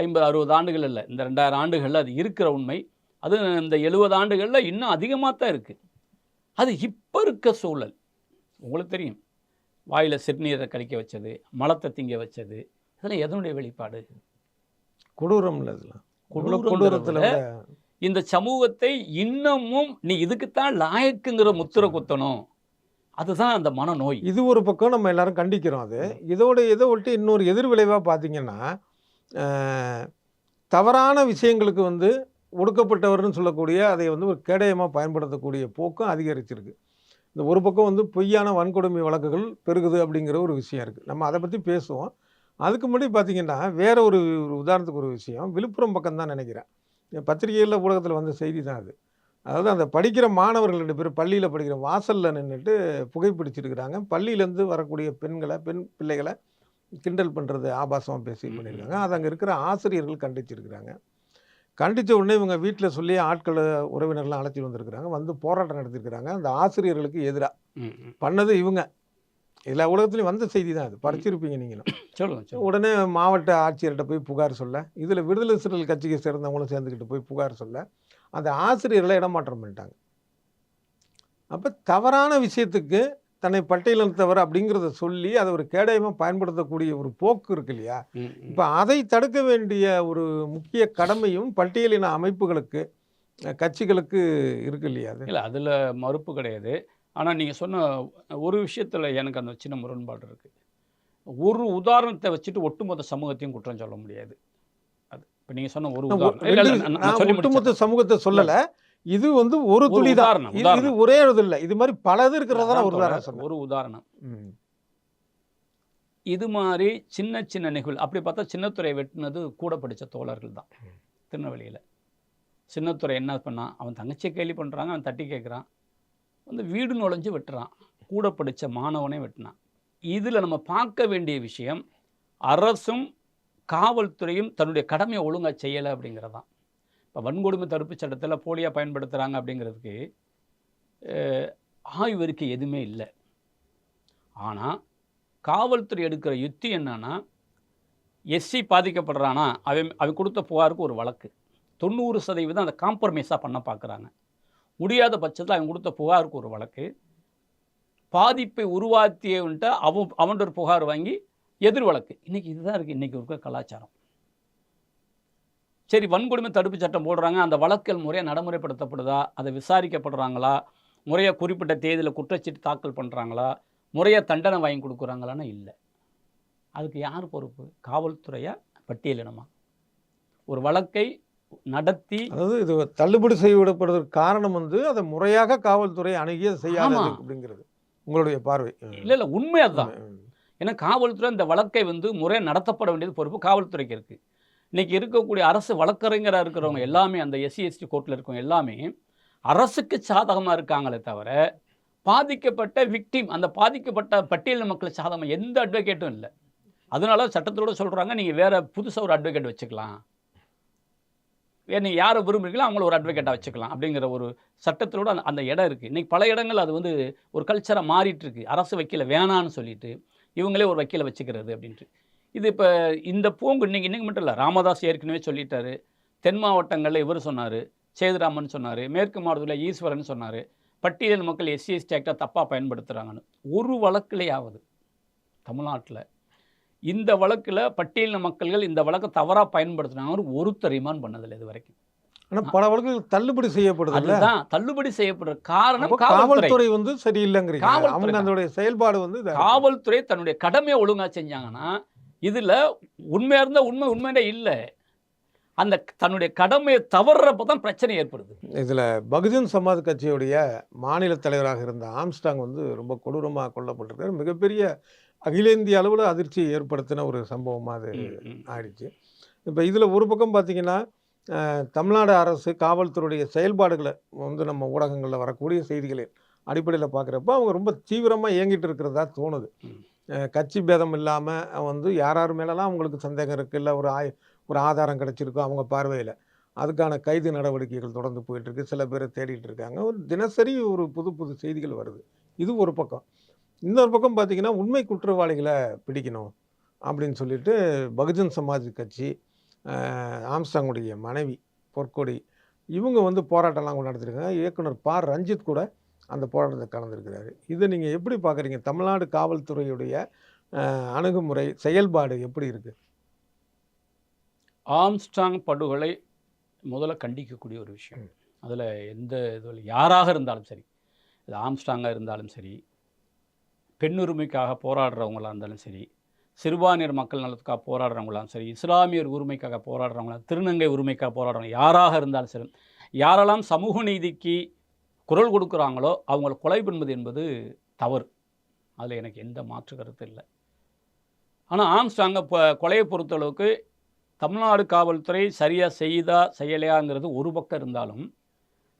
50-60 ஆண்டுகள் இல்லை, இந்த 2000 ஆண்டுகளில் அது இருக்கிற உண்மை. அது இந்த 70 ஆண்டுகளில் இன்னும் அதிகமாக தான் இருக்குது. அது இப்போ இருக்க சூழல் உங்களுக்கு தெரியும். வாயில் சிறுநீரை கடிக்க வச்சது, மலத்தை திங்க வச்சது, இதெல்லாம் எதனுடைய வெளிப்பாடு? கொடூரம் இல்லை. இதெல்லாம் கொடூரத்தில் இந்த சமூகத்தை இன்னமும் நீ இதுக்குத்தான் லாயக்குங்கிற முத்திரை குத்தணும். அதுதான் அந்த மனநோய். இது ஒரு பக்கம் நம்ம எல்லாரும் கண்டிக்கிறோம். அது இதை ஒட்டி இன்னொரு எதிர்விளைவாக பார்த்தீங்கன்னா தவறான விஷயங்களுக்கு வந்து ஒடுக்கப்பட்டவர்னு சொல்லக்கூடிய அதை வந்து ஒரு கேடயமாக பயன்படுத்தக்கூடிய போக்கும் அதிகரிச்சிருக்கு. இந்த ஒரு பக்கம் வந்து பொய்யான வன்கொடுமை வழக்குகள் பெருகுது அப்படிங்கிற ஒரு விஷயம் இருக்குது. நம்ம அதை பற்றி பேசுவோம். அதுக்கு முன்னாடி பார்த்திங்கன்னா வேற ஒரு உதாரணத்துக்கு ஒரு விஷயம், விழுப்புரம் பக்கம் தான் நினைக்கிறேன், பத்திரிகையில் ஊடகத்தில் வந்த செய்தி தான் அது. அதாவது அந்த படிக்கிற மாணவர்கள் 2 பேர் பள்ளியில் படிக்கிற வாசலில் நின்றுட்டு புகைப்பிடிச்சிருக்கிறாங்க. பள்ளியிலேருந்து வரக்கூடிய பெண் பிள்ளைகளை கிண்டல் பண்ணுறது, ஆபாசமாக பேசி பண்ணியிருக்காங்க. அது அங்கே இருக்கிற ஆசிரியர்கள் கண்டிச்சிருக்கிறாங்க. கண்டித்த உடனே இவங்க வீட்டில் சொல்லி ஆட்களை உறவினர்லாம் அழைச்சிட்டு வந்திருக்கிறாங்க, வந்து போராட்டம் நடத்திருக்கிறாங்க. அந்த ஆசிரியர்களுக்கு எதிராக பண்ணது இவங்க. எல்லா உலகத்துலையும் வந்த செய்தி தான் அது, படிச்சிருப்பீங்க நீங்களும். சொல்லுங்க. உடனே மாவட்ட ஆட்சியர்கிட்ட போய் புகார் சொல்ல, இதில் விடுதலை சிறுத்தைகள் கட்சிக்கு சேர்ந்தவங்களும் சேர்ந்துக்கிட்டு போய் புகார் சொல்ல, அந்த ஆசிரியர்களை இடமாற்றம் பண்ணிட்டாங்க. அப்போ தவறான விஷயத்துக்கு தன்னை பட்டியலினத்தவர் அப்படிங்கிறத சொல்லி அதை ஒரு கேடயமாக பயன்படுத்தக்கூடிய ஒரு போக்கு இருக்கு இல்லையா? இப்போ அதை தடுக்க வேண்டிய ஒரு முக்கிய கடமையும் பட்டியலின அமைப்புகளுக்கு, கட்சிகளுக்கு இருக்கு இல்லையா? அது இல்லை, அதில் மறுப்பு கிடையாது. ஆனால் நீங்கள் சொன்ன ஒரு விஷயத்தில் எனக்கு அந்த சின்ன முரண்பாடு இருக்குது. ஒரு உதாரணத்தை வச்சுட்டு ஒட்டுமொத்த சமூகத்தையும் குற்றம் சொல்ல முடியாது. அது இப்போ நீங்கள் சொன்ன ஒரு நான் உதாரணம் இல்ல, இல்ல, நான் நான் சொல்லி ஒட்டுமொத்த முடிச்சிடுறேன். சமூகத்தை சொல்லல. இது வந்து ஒரு ஒரு துளி தான். உதாரணம், இது உதாரணம். ஒரே இது இல்ல. இது மாதிரி பல இது இருக்கிறதா அதான் ஒரு உதாரணம் சொன்னேன். ஒரு உதாரணம். ம். இது மாதிரி சின்ன சின்ன நிகழ்வு அப்படி பார்த்தா சின்னத்துறை வெட்டினது கூட படித்த தோழர்கள் தான் திருநெல்வேலியில். சின்னத்துறை என்ன பண்ணான், அவன் தங்கச்சியை கேலி பண்ணுறாங்க, அவன் தட்டி கேட்குறான், வந்து வீடு நுழைஞ்சு வெட்டுறான், கூட படித்த மாணவனே வெட்டினான். இதில் நம்ம பார்க்க வேண்டிய விஷயம், அரசும் காவல்துறையும் தன்னுடைய கடமையை ஒழுங்காக செய்யலை அப்படிங்கிறதான். இப்போ வன்கொடுமை தடுப்பு சட்டத்தில் போலியாக பயன்படுத்துகிறாங்க அப்படிங்கிறதுக்கு ஆய்வறிக்கை எதுவுமே இல்லை. ஆனால் காவல்துறை எடுக்கிற யுக்தி என்னன்னா, எஸ்சி பாதிக்கப்படுறானா அவன் கொடுத்த புகாருக்கு ஒரு வழக்கு 90% அந்த காம்ப்ரமைஸாக பண்ண பார்க்குறாங்க. முடியாத பட்சத்தில் அவன் கொடுத்த புகாருக்கு ஒரு வழக்கு, பாதிப்பை உருவாக்கியவன்ட்ட அவன்கிட்ட ஒரு புகார் வாங்கி எதிர் வழக்கு. இன்றைக்கி இதுதான் இருக்குது இன்றைக்கி இருக்க கலாச்சாரம். சரி, வன்கொடுமை தடுப்பு சட்டம் போடுறாங்க, அந்த வழக்குகள் முறையாக நடைமுறைப்படுத்தப்படுதா, அதை விசாரிக்கப்படுறாங்களா, முறையாக குறிப்பிட்ட தேதியில் குற்றச்சீட்டு தாக்கல் பண்ணுறாங்களா, முறையாக தண்டனை வாங்கி கொடுக்குறாங்களான்னா இல்லை. அதுக்கு யார் பொறுப்பு? காவல்துறையா பட்டியலினமா? ஒரு வழக்கை நடத்தி, அதாவது இது தள்ளுபடி செய்யப்படுவதற்கு காரணம் வந்து அதை முறையாக காவல்துறை அணுகிய செய்யாதது ஆமா. அப்படிங்கிறது உங்களுடைய பார்வை. இல்லை உண்மை அதுதான். ஏன்னா காவல்துறை இந்த வழக்கை வந்து முறையாக நடத்தப்பட வேண்டியது பொறுப்பு காவல்துறைக்கு இருக்குது. இன்றைக்கி இருக்கக்கூடிய அரசு வழக்கறிஞராக இருக்கிறவங்க எல்லாமே, அந்த எஸ்சி எஸ்டி கோர்ட்டில் இருக்கவங்க எல்லாமே அரசுக்கு சாதகமாக இருக்காங்களே தவிர, பாதிக்கப்பட்ட விக்டிம், அந்த பாதிக்கப்பட்ட பட்டியல் மக்கள் சாதகமாக எந்த அட்வொகேட்டும் இல்லை. அதனால சட்டத்தோடு சொல்கிறாங்க, நீங்கள் வேறு புதுசாக ஒரு அட்வொகேட் வச்சுக்கலாம், நீங்கள் யாரை விரும்புகிறீங்களோ அவங்கள ஒரு அட்வொகேட்டாக வச்சுக்கலாம் அப்படிங்கிற ஒரு சட்டத்தோடு அந்த இடம் இருக்குது. இன்றைக்கி பல இடங்கள் அது வந்து ஒரு கல்ச்சராக மாறிட்டுருக்கு. அரசு வக்கீலை வேணான்னு சொல்லிட்டு இவங்களே ஒரு வக்கீலை வச்சுக்கிறது அப்படின்ட்டு. இது இப்போ இந்த போங்கு இன்றைக்கி மட்டும் இல்லை, ராமதாஸ் ஏற்கனவே சொல்லிட்டாரு. தென் மாவட்டங்களில் இவர் சொன்னார், சேதுராமன் சொன்னார், மேற்கு மாவட்டத்தில் ஈஸ்வரன் சொன்னார், பட்டியல் மக்கள் எஸ்சி எஸ்டி ஆக்டாக தப்பாக பயன்படுத்துகிறாங்கன்னு. ஒரு வழக்கிலேயாவது தமிழ்நாட்டில் இந்த வழக்கில் பட்டியலின மக்கள்கள் இந்த வழக்கை தவறாக பயன்படுத்தினாங்க ஒருத்தர் ரிமாண்ட் பண்ணதில்லை இது வரைக்கும். ஆனால் பல வழக்குகள் தள்ளுபடி செய்யப்படுது. அதுதான் தள்ளுபடி செய்யப்படுற காரணம் காவல்துறை வந்து சரியில்லைங்கிறீங்க. காவல்துறை அவங்க அதனுடைய செயல்பாடு வந்து காவல்துறை தன்னுடைய கடமையை ஒழுங்காக செஞ்சாங்கன்னா, இதில் உண்மையாக இருந்தால் உண்மையிலே இல்லை, அந்த தன்னுடைய கடமையை தவறுறப்ப தான் பிரச்சனை ஏற்படுது. இதில் பகுஜன் சமாஜ் கட்சியுடைய மாநில தலைவராக இருந்த ஆம்ஸ்டாங் வந்து ரொம்ப கொடூரமாக கொல்லப்பட்டிருக்காரு. மிகப்பெரிய அகில இந்திய அளவில் அதிர்ச்சியை ஏற்படுத்தின ஒரு சம்பவமாக அது ஆயிடுச்சு. இப்போ இதில் ஒரு பக்கம் பார்த்திங்கன்னா, தமிழ்நாடு அரசு காவல்துறையுடைய செயல்பாடுகளை வந்து நம்ம ஊடகங்களில் வரக்கூடிய செய்திகளின் அடிப்படையில் பார்க்குறப்ப அவங்க ரொம்ப தீவிரமாக இயங்கிட்டு இருக்கிறதா தோணுது. கட்சி பேதம் இல்லாமல் வந்து யார் மேலெல்லாம் அவங்களுக்கு சந்தேகம் இருக்குது, இல்லை ஒரு ஆதாரம் கிடச்சிருக்கோ அவங்க பார்வையில் அதுக்கான கைது நடவடிக்கைகள் தொடர்ந்து போயிட்டுருக்கு. சில பேரை தேடிட்டு இருக்காங்க. ஒரு தினசரி ஒரு புது செய்திகள் வருது. இது ஒரு பக்கம். இன்னொரு பக்கம் பார்த்திங்கன்னா, உண்மை குற்றவாளிகளை பிடிக்கணும் அப்படின்னு சொல்லிட்டு பகுஜன் சமாஜ் கட்சி, ஆம்ஸ்டாங்குடைய மனைவி பொற்கொடி, இவங்க வந்து போராட்டம்லாம் கூட நடத்திருக்காங்க. இயக்குனர் ப. ரஞ்சித் கூட அந்த போராட்டத்தை கலந்துருக்கிறாரு. இதை நீங்கள் எப்படி பார்க்குறீங்க? தமிழ்நாடு காவல்துறையுடைய அணுகுமுறை, செயல்பாடு எப்படி இருக்குது? ஆம்ஸ்டாங் படுகொலை முதல்ல கண்டிக்கக்கூடிய ஒரு விஷயம். அதில் எந்த இதில் யாராக இருந்தாலும் சரி, இது ஆம்ஸ்டாங்காக இருந்தாலும் சரி, பெண்ணுரிமைக்காக போராடுறவங்களாக இருந்தாலும் சரி, சிறுபான்மையர் மக்கள் நலத்துக்காக போராடுறவங்களாலும் சரி, இஸ்லாமியர் உரிமைக்காக போராடுறவங்களாம், திருநங்கை உரிமைக்காக போராடுறவங்க யாராக இருந்தாலும் சரி, யாரெல்லாம் சமூக நீதிக்கு குரல் கொடுக்குறாங்களோ அவங்களை கொலை பண்ணுவது என்பது தவறு. அதில் எனக்கு எந்த மாற்று கருத்து இல்லை. ஆனால் ஆம்ஸ்டாங்கை கொலையை பொறுத்தளவுக்கு தமிழ்நாடு காவல்துறை சரியாக செய்யலையாங்கிறது ஒரு பக்கம் இருந்தாலும்,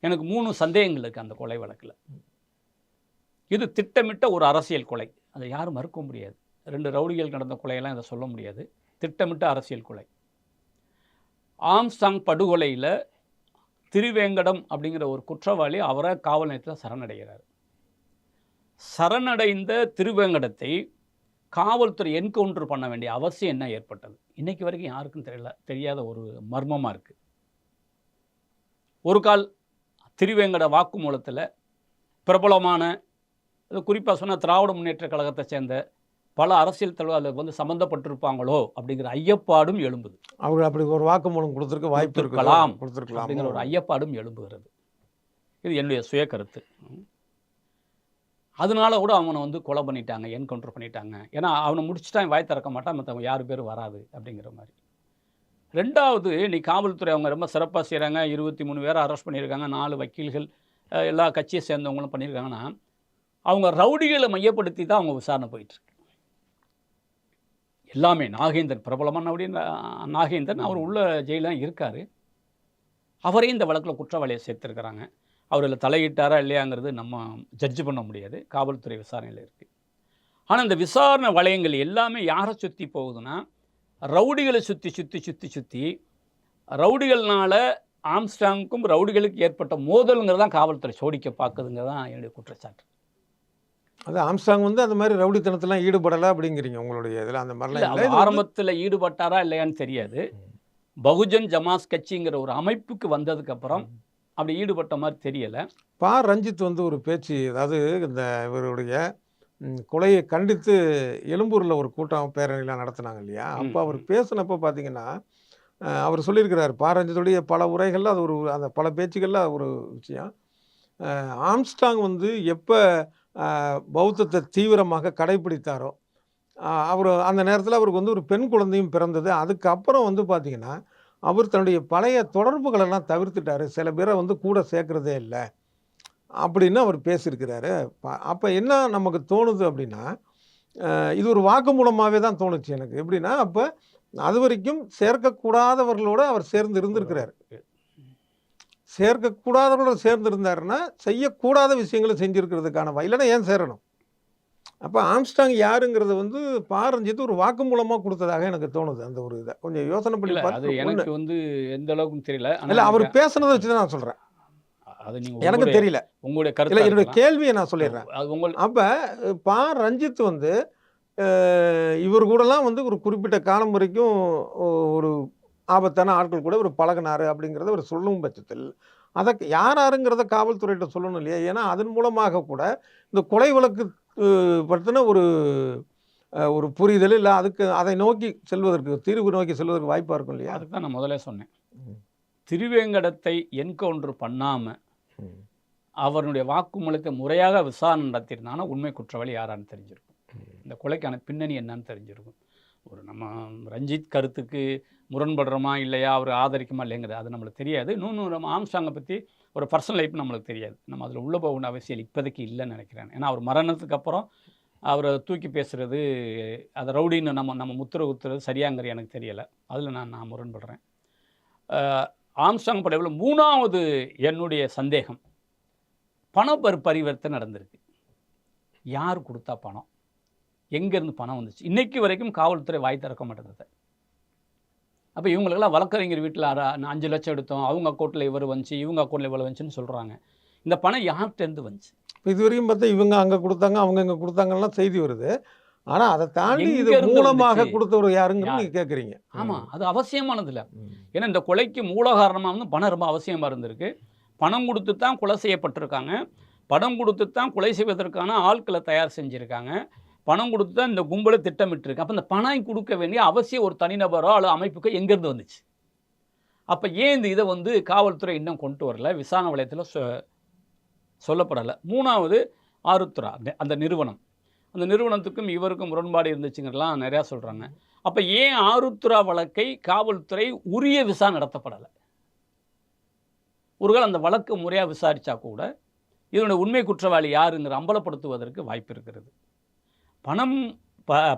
எனக்கு 3 சந்தேகங்கள் இருக்குது அந்த கொலை வழக்கில். இது திட்டமிட்ட ஒரு அரசியல் கொலை, அதை யாரும் மறுக்க முடியாது. 2 ரவுடிகள் நடந்த கொலையெல்லாம் இதை சொல்ல முடியாது. திட்டமிட்ட அரசியல் கொலை. ஆம்ஸ்டாங் படுகொலையில் திருவேங்கடம் அப்படிங்கிற ஒரு குற்றவாளி அவரை காவல் நிலையத்தில் சரணடைகிறார். சரணடைந்த திருவேங்கடத்தை காவல்துறை என்கவுண்டர் பண்ண வேண்டிய அவசியம் என்ன ஏற்பட்டது? இன்றைக்கு வரைக்கும் யாருக்கும் தெரியாத ஒரு மர்மமாக இருக்குது. ஒரு கால் திருவேங்கட வாக்குமூலத்தில் பிரபலமான, குறிப்பாக சொன்ன திராவிட முன்னேற்ற கழகத்தை சேர்ந்த பல அரசியல் தலைவர்கள் வந்து சம்மந்தப்பட்டிருப்பாங்களோ அப்படிங்கிற ஐயப்பாடும் எழும்புது. அவங்க அப்படி ஒரு வாக்குமூலம் கொடுத்துருக்க வாய்ப்பு கொடுத்துருக்கலாம் அப்படிங்கிற ஒரு ஐயப்பாடும் எழும்புகிறது. இது என்னுடைய சுய கருத்து. அதனால கூட அவனை வந்து கொலை பண்ணிட்டாங்க, என்கவுண்டர் பண்ணிட்டாங்க. ஏன்னா அவனை முடிச்சுட்டா வாய் திறக்க மாட்டான், மற்றவங்க யார் பேரும் வராது அப்படிங்கிற மாதிரி. 2வது இன்னைக்கு காவல்துறை அவங்க ரொம்ப சிறப்பாக செய்கிறாங்க. 23 பேரை அரெஸ்ட் பண்ணியிருக்காங்க. 4 வக்கீல்கள், எல்லா கட்சியை சேர்ந்தவங்களும் பண்ணியிருக்காங்கன்னா, அவங்க ரவுடிகளை மையப்படுத்தி தான் அவங்க விசாரணை போயிட்டுருக்கு. எல்லாமே நாகேந்திரன் பிரபலமான ரவுடி நாகேந்திரன் அவர் உள்ள ஜெயிலாம் இருக்கார். அவரையும் இந்த வழக்கில் குற்றவாளியை சேர்த்துருக்கிறாங்க. அவர் இதில் தலையிட்டாரா இல்லையாங்கிறது நம்ம ஜட்ஜ் பண்ண முடியாது. காவல்துறை விசாரணையில் இருக்குது. ஆனால் இந்த விசாரணை வளையங்கள் எல்லாமே யாரை சுற்றி போகுதுன்னா, ரவுடிகளை சுற்றி ரவுடிகள்னால ஆம்ஸ்ட்ராங்குக்கும் ரவுடிகளுக்கு ஏற்பட்ட மோதலுங்கிறது தான் காவல்துறை சோடிக்க பார்க்குதுங்கிறது தான் என்னுடைய குற்றச்சாட்டு. அது ஆம்ஸ்ட்ராங் வந்து அந்த மாதிரி ரவுடித்தனத்தெல்லாம் ஈடுபடலை அப்படிங்கிறீங்க உங்களுடைய இதில். அந்த மாதிரிலாம் இல்லை. ஆரம்பத்தில் ஈடுபட்டாரா இல்லையான்னு தெரியாது. பகுஜன் ஜமாஸ் கட்சிங்கிற ஒரு அமைப்புக்கு வந்ததுக்கப்புறம் அப்படி ஈடுபட்ட மாதிரி தெரியலை. ரஞ்சித் வந்து ஒரு பேச்சு, அதாவது இந்த இவருடைய கொலையை கண்டித்து எழும்பூரில் ஒரு கூட்டம் பேரணிலாம் நடத்தினாங்க இல்லையா? அப்போ அவர் பேசினப்போ பார்த்தீங்கன்னா, அவர் சொல்லியிருக்கிறார், ரஞ்சித்துடைய பல உரைகளில் அது ஒரு அந்த பல பேச்சுகளில் ஒரு விஷயம். ஆம்ஸ்ட்ராங் வந்து எப்போ பௌத்தத்தை தீவிரமாக கடைப்பிடித்தாரோ, அவர் அந்த நேரத்தில் அவருக்கு வந்து ஒரு பெண் குழந்தையும் பிறந்தது. அதுக்கப்புறம் வந்து பார்த்தீங்கன்னா, அவர் தன்னுடைய பழைய தொடர்புகளெல்லாம் தவிர்த்துட்டார். சில பேரை வந்து கூட சேர்க்குறதே இல்லை அப்படின்னு அவர் பேசியிருக்கிறாரு. அப்போ என்ன நமக்கு தோணுது அப்படின்னா, இது ஒரு வாக்குமூலமாகவே தான் தோணுச்சு எனக்கு. எப்படின்னா, அப்போ அது வரைக்கும் சேர்க்கக்கூடாதவர்களோடு அவர் சேர்ந்து இருந்திருக்கிறார். சேர்க்கக்கூடாதவர்களோடு சேர்ந்து இருந்தாருன்னா செய்யக்கூடாத விஷயங்களை செஞ்சுருக்கிறதுக்கான இல்லைன்னா ஏன் சேரணும்? அப்போ ஆம்ஸ்ட்ராங் யாருங்கிறத வந்து ரஞ்சித் ஒரு வாக்குமூலமாக கொடுத்ததாக எனக்கு தோணுது. அந்த ஒரு இதை கொஞ்சம் யோசனை பண்ணி அது பார்த்து எனக்கு வந்து எந்த அளவுக்கு தெரியல. இல்லை, அவர் பேசுனதை வச்சு தான் நான் சொல்கிறேன். அது எனக்கு தெரியல. உங்களுடைய இல்லை, கருத்து என்னுடைய கேள்வியை நான் சொல்லிடுறேன். அப்போ ரஞ்சித் வந்து இவர் கூடலாம் வந்து ஒரு குறிப்பிட்ட காலம் வரைக்கும் ஒரு ஆபத்தான ஆட்கள் கூட ஒரு பழகினார் அப்படிங்கிறத ஒரு சொல்லும் பட்சத்தில் அதை யாருங்கிறத காவல்துறையிட்ட சொல்லணும் இல்லையா? ஏன்னா அதன் மூலமாக கூட இந்த கொலை வழக்கு பற்றின ஒரு புரிதல் இல்லை, அதுக்கு அதை நோக்கி செல்வதற்கு, தீர்வு நோக்கி செல்வதற்கு வாய்ப்பாக இருக்கும் இல்லையா? அதுக்கு தான் நான் முதலே சொன்னேன். திருவேங்கடத்தை என்கவுண்டர் பண்ணாமல் அவருடைய வாக்குமூலத்தை முறையாக விசாரணை நடத்தியிருந்தாங்கன்னா உண்மை குற்றவாளி யாரான்னு தெரிஞ்சிருக்கும். இந்த கொலைக்கான பின்னணி என்னன்னு தெரிஞ்சிருக்கும். ஒரு நம்ம ரஞ்சித் கருத்துக்கு முரண்படுறோமா இல்லையா, அவர் ஆதரிக்குமா இல்லைங்கிறது அது நம்மளுக்கு தெரியாது. இன்னொன்று, நம்ம ஆம்ஸ்ட்ராங்கை பற்றி ஒரு பர்சனல் லைஃப் நம்மளுக்கு தெரியாது. நம்ம அதில் உள்ளே போகணும் அவசியம் இப்போதைக்கு இல்லைன்னு நினைக்கிறேன். ஏன்னா அவர் மரணத்துக்கு அப்புறம் அவரை தூக்கி பேசுகிறது, அதை ரவுடின்னு நம்ம முத்திரை குத்துறது சரியாங்கிற எனக்கு தெரியலை. அதில் நான் முரண்படுறேன். ஆம்ஸ்ட்ராங் படையில் 3வது என்னுடைய சந்தேகம், பரிவர்த்தனை நடந்திருக்கு. யார் கொடுத்தா பணம், எங்கேருந்து பணம் வந்துச்சு? இன்றைக்கு வரைக்கும் காவல்துறை வாய் திறக்க மாட்டேங்குது. அப்போ இவங்களுக்கெல்லாம் வழக்கறிஞர் வீட்டில் 5 லட்சம் எடுத்தோம், அவங்க அக்கௌண்ட்டில் இவர் வந்துச்சு, இவங்க அக்கௌண்ட்டில் இவ்வளோ வந்துச்சுன்னு சொல்கிறாங்க. இந்த பணம் யார்கிட்டேருந்து வந்துச்சு? இது வரைக்கும் பார்த்தா இவங்க அங்கே கொடுத்தாங்க, அவங்க இங்கே கொடுத்தாங்கலாம் செய்தி வருது. ஆனால் அதை தாண்டி இது மூலமாக கொடுத்தவர் யாருங்கன்னு நீங்கள் கேட்குறீங்க. ஆமாம், அது அவசியமானது இல்லை. ஏன்னா இந்த கொலைக்கு மூல காரணமாக வந்து பணம் ரொம்ப அவசியமாக இருந்திருக்கு. பணம் கொடுத்து தான் கொலை செய்யப்பட்டிருக்காங்க. பணம் கொடுத்து தான் கொலை செய்வதற்கான ஆட்களை தயார் செஞ்சுருக்காங்க. பணம் கொடுத்து தான் இந்த கும்பலை திட்டமிட்டுருக்கு. அப்போ இந்த பணம் கொடுக்க வேண்டிய அவசியம் ஒரு தனிநபரோ அல்லது அமைப்புக்கோ எங்கேருந்து வந்துச்சு? அப்போ ஏன் இந்த இதை வந்து காவல்துறை இன்னும் கொண்டு வரல, விசாரணை வளையத்தில் சொல்லப்படலை? 3வது ஆருத்ரா, அந்த நிறுவனம், அந்த நிறுவனத்துக்கும் இவருக்கும் முரண்பாடு இருந்துச்சுங்கிறலாம் நிறையா சொல்கிறாங்க. அப்போ ஏன் ஆருத்ரா வழக்கை காவல்துறை உரிய விசாரணை நடத்தப்படலை? ஒருவேளை அந்த வழக்கு முறையாக விசாரித்தா கூட இதனுடைய உண்மை குற்றவாளி யாருங்கிற அம்பலப்படுத்துவதற்கு வாய்ப்பு இருக்கிறது. பணம்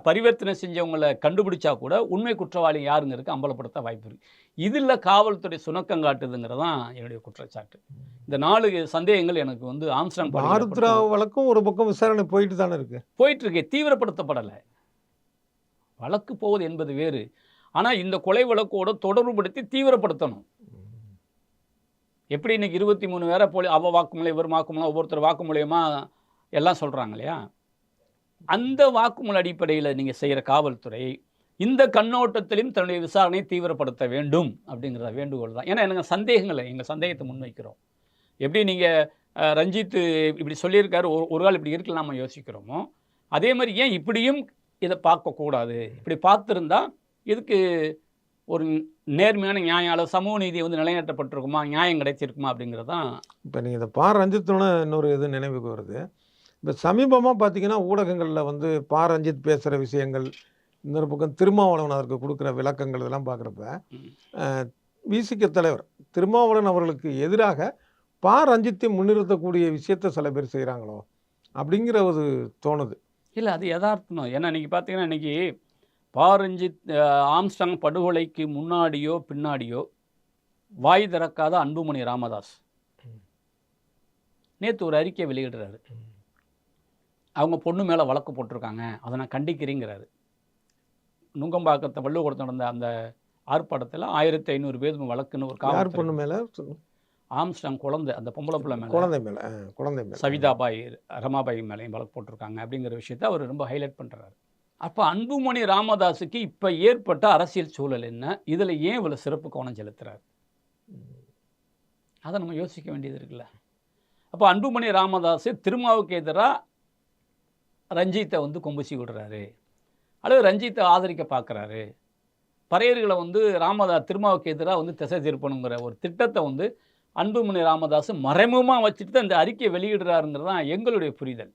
பரிவர்த்தனை செஞ்சவங்களை கண்டுபிடிச்சா கூட உண்மை குற்றவாளி யாருங்கிறதுக்கு அம்பலப்படுத்த வாய்ப்பு இருக்குது. இதில் காவல்துறை சுணக்கம் காட்டுதுங்கிறது தான் என்னுடைய குற்றச்சாட்டு. இந்த 4 சந்தேகங்கள் எனக்கு வந்து ஆம்ஸ்ட்ராங் ஆருத்ரா வழக்கும் ஒரு பக்கம் விசாரணை போயிட்டு தானே இருக்குது. போயிட்டுருக்கு, தீவிரப்படுத்தப்படலை. வழக்கு போவது என்பது வேறு. ஆனால் இந்த கொலை வழக்கோடு தொடர்புபடுத்தி தீவிரப்படுத்தணும். எப்படி இன்றைக்கி 23 பேரை போலி அவ வாக்குமூலம் இவர் வாக்குமூலம் ஒவ்வொருத்தர் வாக்குமூலியமாக எல்லாம் சொல்கிறாங்க இல்லையா? அந்த வாக்குமூல அடிப்படையில் நீங்கள் செய்கிற காவல்துறை இந்த கண்ணோட்டத்திலும் தன்னுடைய விசாரணையை தீவிரப்படுத்த வேண்டும் அப்படிங்கிறத வேண்டுகோள் தான். ஏன்னா எனக்கு சந்தேகங்களை, எங்கள் சந்தேகத்தை முன்வைக்கிறோம். எப்படி நீங்கள் ரஞ்சித் இப்படி சொல்லியிருக்காரு, ஒரு ஆள் இப்படி இருக்குன்னு நம்ம யோசிக்கிறோமோ, அதே மாதிரி ஏன் இப்படியும் இதை பார்க்கக்கூடாது? இப்படி பார்த்துருந்தா இதுக்கு ஒரு நேர்மையான நியாயம் அல்லது சமூக நீதி வந்து நிலைநாட்டப்பட்டிருக்குமா, நியாயம் கிடைச்சிருக்குமா அப்படிங்கிறது தான். இப்போ நீங்கள் இதை ரஞ்சித்தோட இன்னொரு இது நினைவுக்கு வருது. இப்போ சமீபமாக பார்த்தீங்கன்னா ஊடகங்களில் வந்து பா ரஞ்சித் பேசுகிற விஷயங்கள், இன்னொரு பக்கம் திருமாவளவன் அதற்கு கொடுக்குற விளக்கங்கள் இதெல்லாம் பார்க்குறப்ப ம். விசிக தலைவர் திருமாவளவன் அவர்களுக்கு எதிராக பா ரஞ்சித்தை முன்னிறுத்தக்கூடிய விஷயத்த சில பேர் செய்கிறாங்களோ அப்படிங்கிற ஒரு தோணுது. இல்ல அது எதார்த்தம். ஏன்னா இன்னைக்கு பார்த்தீங்கன்னா, இன்னைக்கு பா. ரஞ்சித் ஆம்ஸ்ட்ராங் படுகொலைக்கு முன்னாடியோ, பின்னாடியோ வாய் திறக்காத அன்புமணி ராமதாஸ் நேத்து ஒரு அறிக்கை வெளியிடுறாரு. அவங்க பொண்ணு மேல வழக்கு போட்டிருக்காங்க. அத நான் கண்டிக்கிறேங்கிறாரு. நுங்கம்பாக்கத்துல பள்ளிக்கூடத்துல நடந்த அந்த ஆர்ப்பாட்டத்துல 1500 பேர் வழக்குன்னு ஒரு யார் காவல்துறை பொண்ணு மேலே? ஆம்ஸ்ட்ராங் குழந்தை, அந்த பொம்பளை பிள்ளை மேல, குழந்தை மேலே. குழந்தை மேலே. சவிதாபாய், ரமாபாய் மேலேயும் வழக்கு போட்டிருக்காங்க அப்படிங்கிற விஷயத்த அவர் ரொம்ப ஹைலைட் பண்றாரு. அப்ப அன்புமணி ராமதாஸுக்கு இப்ப ஏற்பட்ட அரசியல் சூழல் என்ன? இதுல ஏன் இவ்வளவு சிறப்பு கவனம் செலுத்துறாரு? அத நம்ம யோசிக்க வேண்டியது இருக்குல்ல. அப்ப அன்புமணி ராமதாஸ் திருமாவுக்கு எதிரா ரஞ்சித்தை வந்து கொம்புசி விடுறாரு, அல்லது ரஞ்சித்தை ஆதரிக்க பார்க்குறாரு. பறையர்களை வந்து திருமாவுக்கு எதிராக வந்து திசை திருப்பணுங்கிற ஒரு திட்டத்தை வந்து அன்புமணி ராமதாஸ் மறைமுகமாக வச்சுட்டு தான் இந்த அறிக்கையை வெளியிடுறாருங்கிறது தான் எங்களுடைய புரிதல்.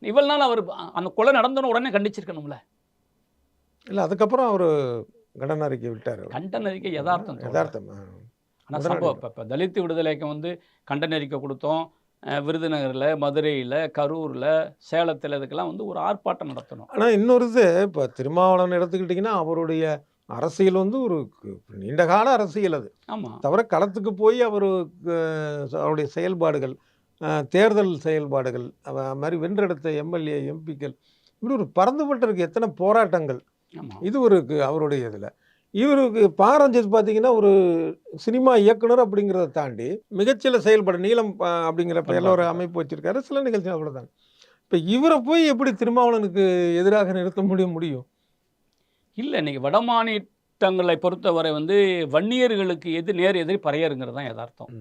இவ்வளவு நாள் அவர் அந்த கொலை நடந்தோன்னு உடனே கண்டிச்சிருக்கணும்ல. இல்லை, அதுக்கப்புறம் அவர் கண்டன அறிக்கை விட்டார். கண்டன அறிக்கை யதார்த்தம். யதார்த்தம். ஆனால் சம்பவம் இப்போ தலித் விடுதலைக்கு வந்து கண்டன அறிக்கை கொடுத்தோம். விருதுநகரில், மதுரையில், கரூரில், சேலத்தில் இதுக்கெல்லாம் வந்து ஒரு ஆர்ப்பாட்டம் நடத்தணும். ஆனால் இன்னொரு இது, இப்போ திருமாவளவன் எடுத்துக்கிட்டிங்கன்னா அவருடைய அரசியல் வந்து ஒரு நீண்டகால அரசியல். அது ஆமாம். தவிர களத்துக்கு போய் அவருடைய செயல்பாடுகள், தேர்தல் செயல்பாடுகள், மாதிரி வென்றெடுத்த எம்எல்ஏ எம்பிக்கள், இப்படி ஒரு பறந்துபட்டிருக்கு எத்தனை போராட்டங்கள். ஆமாம். இது ஒரு அவருடைய இதில் இவருக்கு பா. ரஞ்சித் பார்த்தீங்கன்னா ஒரு சினிமா இயக்குனர் அப்படிங்கிறத தாண்டி மிகச்சில செயல்பாடு நீளம் அப்படிங்கிற பெயரில் ஒரு அமைப்பு வச்சிருக்காரு, சில நிகழ்ச்சி அவ்வளோதான். இப்போ இவரை போய் எப்படி திருமாவளவனுக்கு எதிராக நிறுத்த முடியும்? இல்லை, இன்னைக்கு வட மாநிலங்களை பொறுத்தவரை வந்து வன்னியர்களுக்கு நேர் எதிரி பறையருங்கிறது தான் யதார்த்தம்.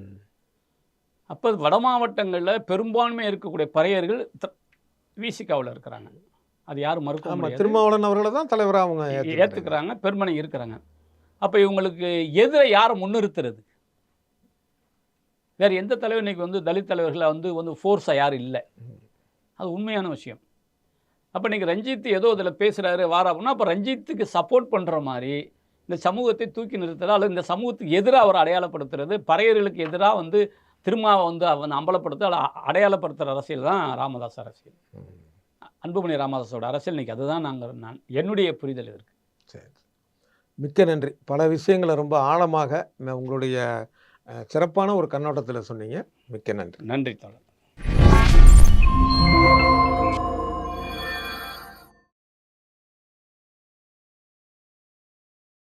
அப்போ வட மாவட்டங்களில் பெரும்பான்மை இருக்கக்கூடிய பறையர்கள் விசிகாவில் இருக்கிறாங்க. அது யாரும் மறுக்க முடியாது. திருமாவளவன் அவர்களை தான் தலைவராக அவங்க ஏற்றுக்கிறாங்க, பெருமனை இருக்கிறாங்க. அப்போ இவங்களுக்கு எதிரை யாரை முன்னிறுத்துறது? வேறு எந்த தலைவர் இன்னைக்கு வந்து தலித் தலைவர்களை வந்து ஃபோர்ஸாக யாரும் இல்லை. அது உண்மையான விஷயம். அப்போ நீங்கள் ரஞ்சித் ஏதோ இதில் பேசுகிறாரு அப்படின்னா, அப்போ ரஞ்சித்துக்கு சப்போர்ட் பண்ணுற மாதிரி இந்த சமூகத்தை தூக்கி நிறுத்துறது, அல்லது இந்த சமூகத்துக்கு எதிராக அவர் அடையாளப்படுத்துறது, பறையர்களுக்கு எதிராக வந்து திருமாவை வந்து அவன் அம்பலப்படுத்த அடையாளப்படுத்துகிற அரசியல் தான் ராமதாஸ் அரசியல். அன்புமணி ராமதாஸோட அரசியல் இன்னைக்கு அதுதான் என்னுடைய புரிதல் இருக்கு. சரி, மிக்க நன்றி. பல விஷயங்களை ரொம்ப ஆழமாக உங்களுடைய சிறப்பான ஒரு கண்ணோட்டத்தில் சொன்னீங்க. மிக்க நன்றி. நன்றி தோழர்.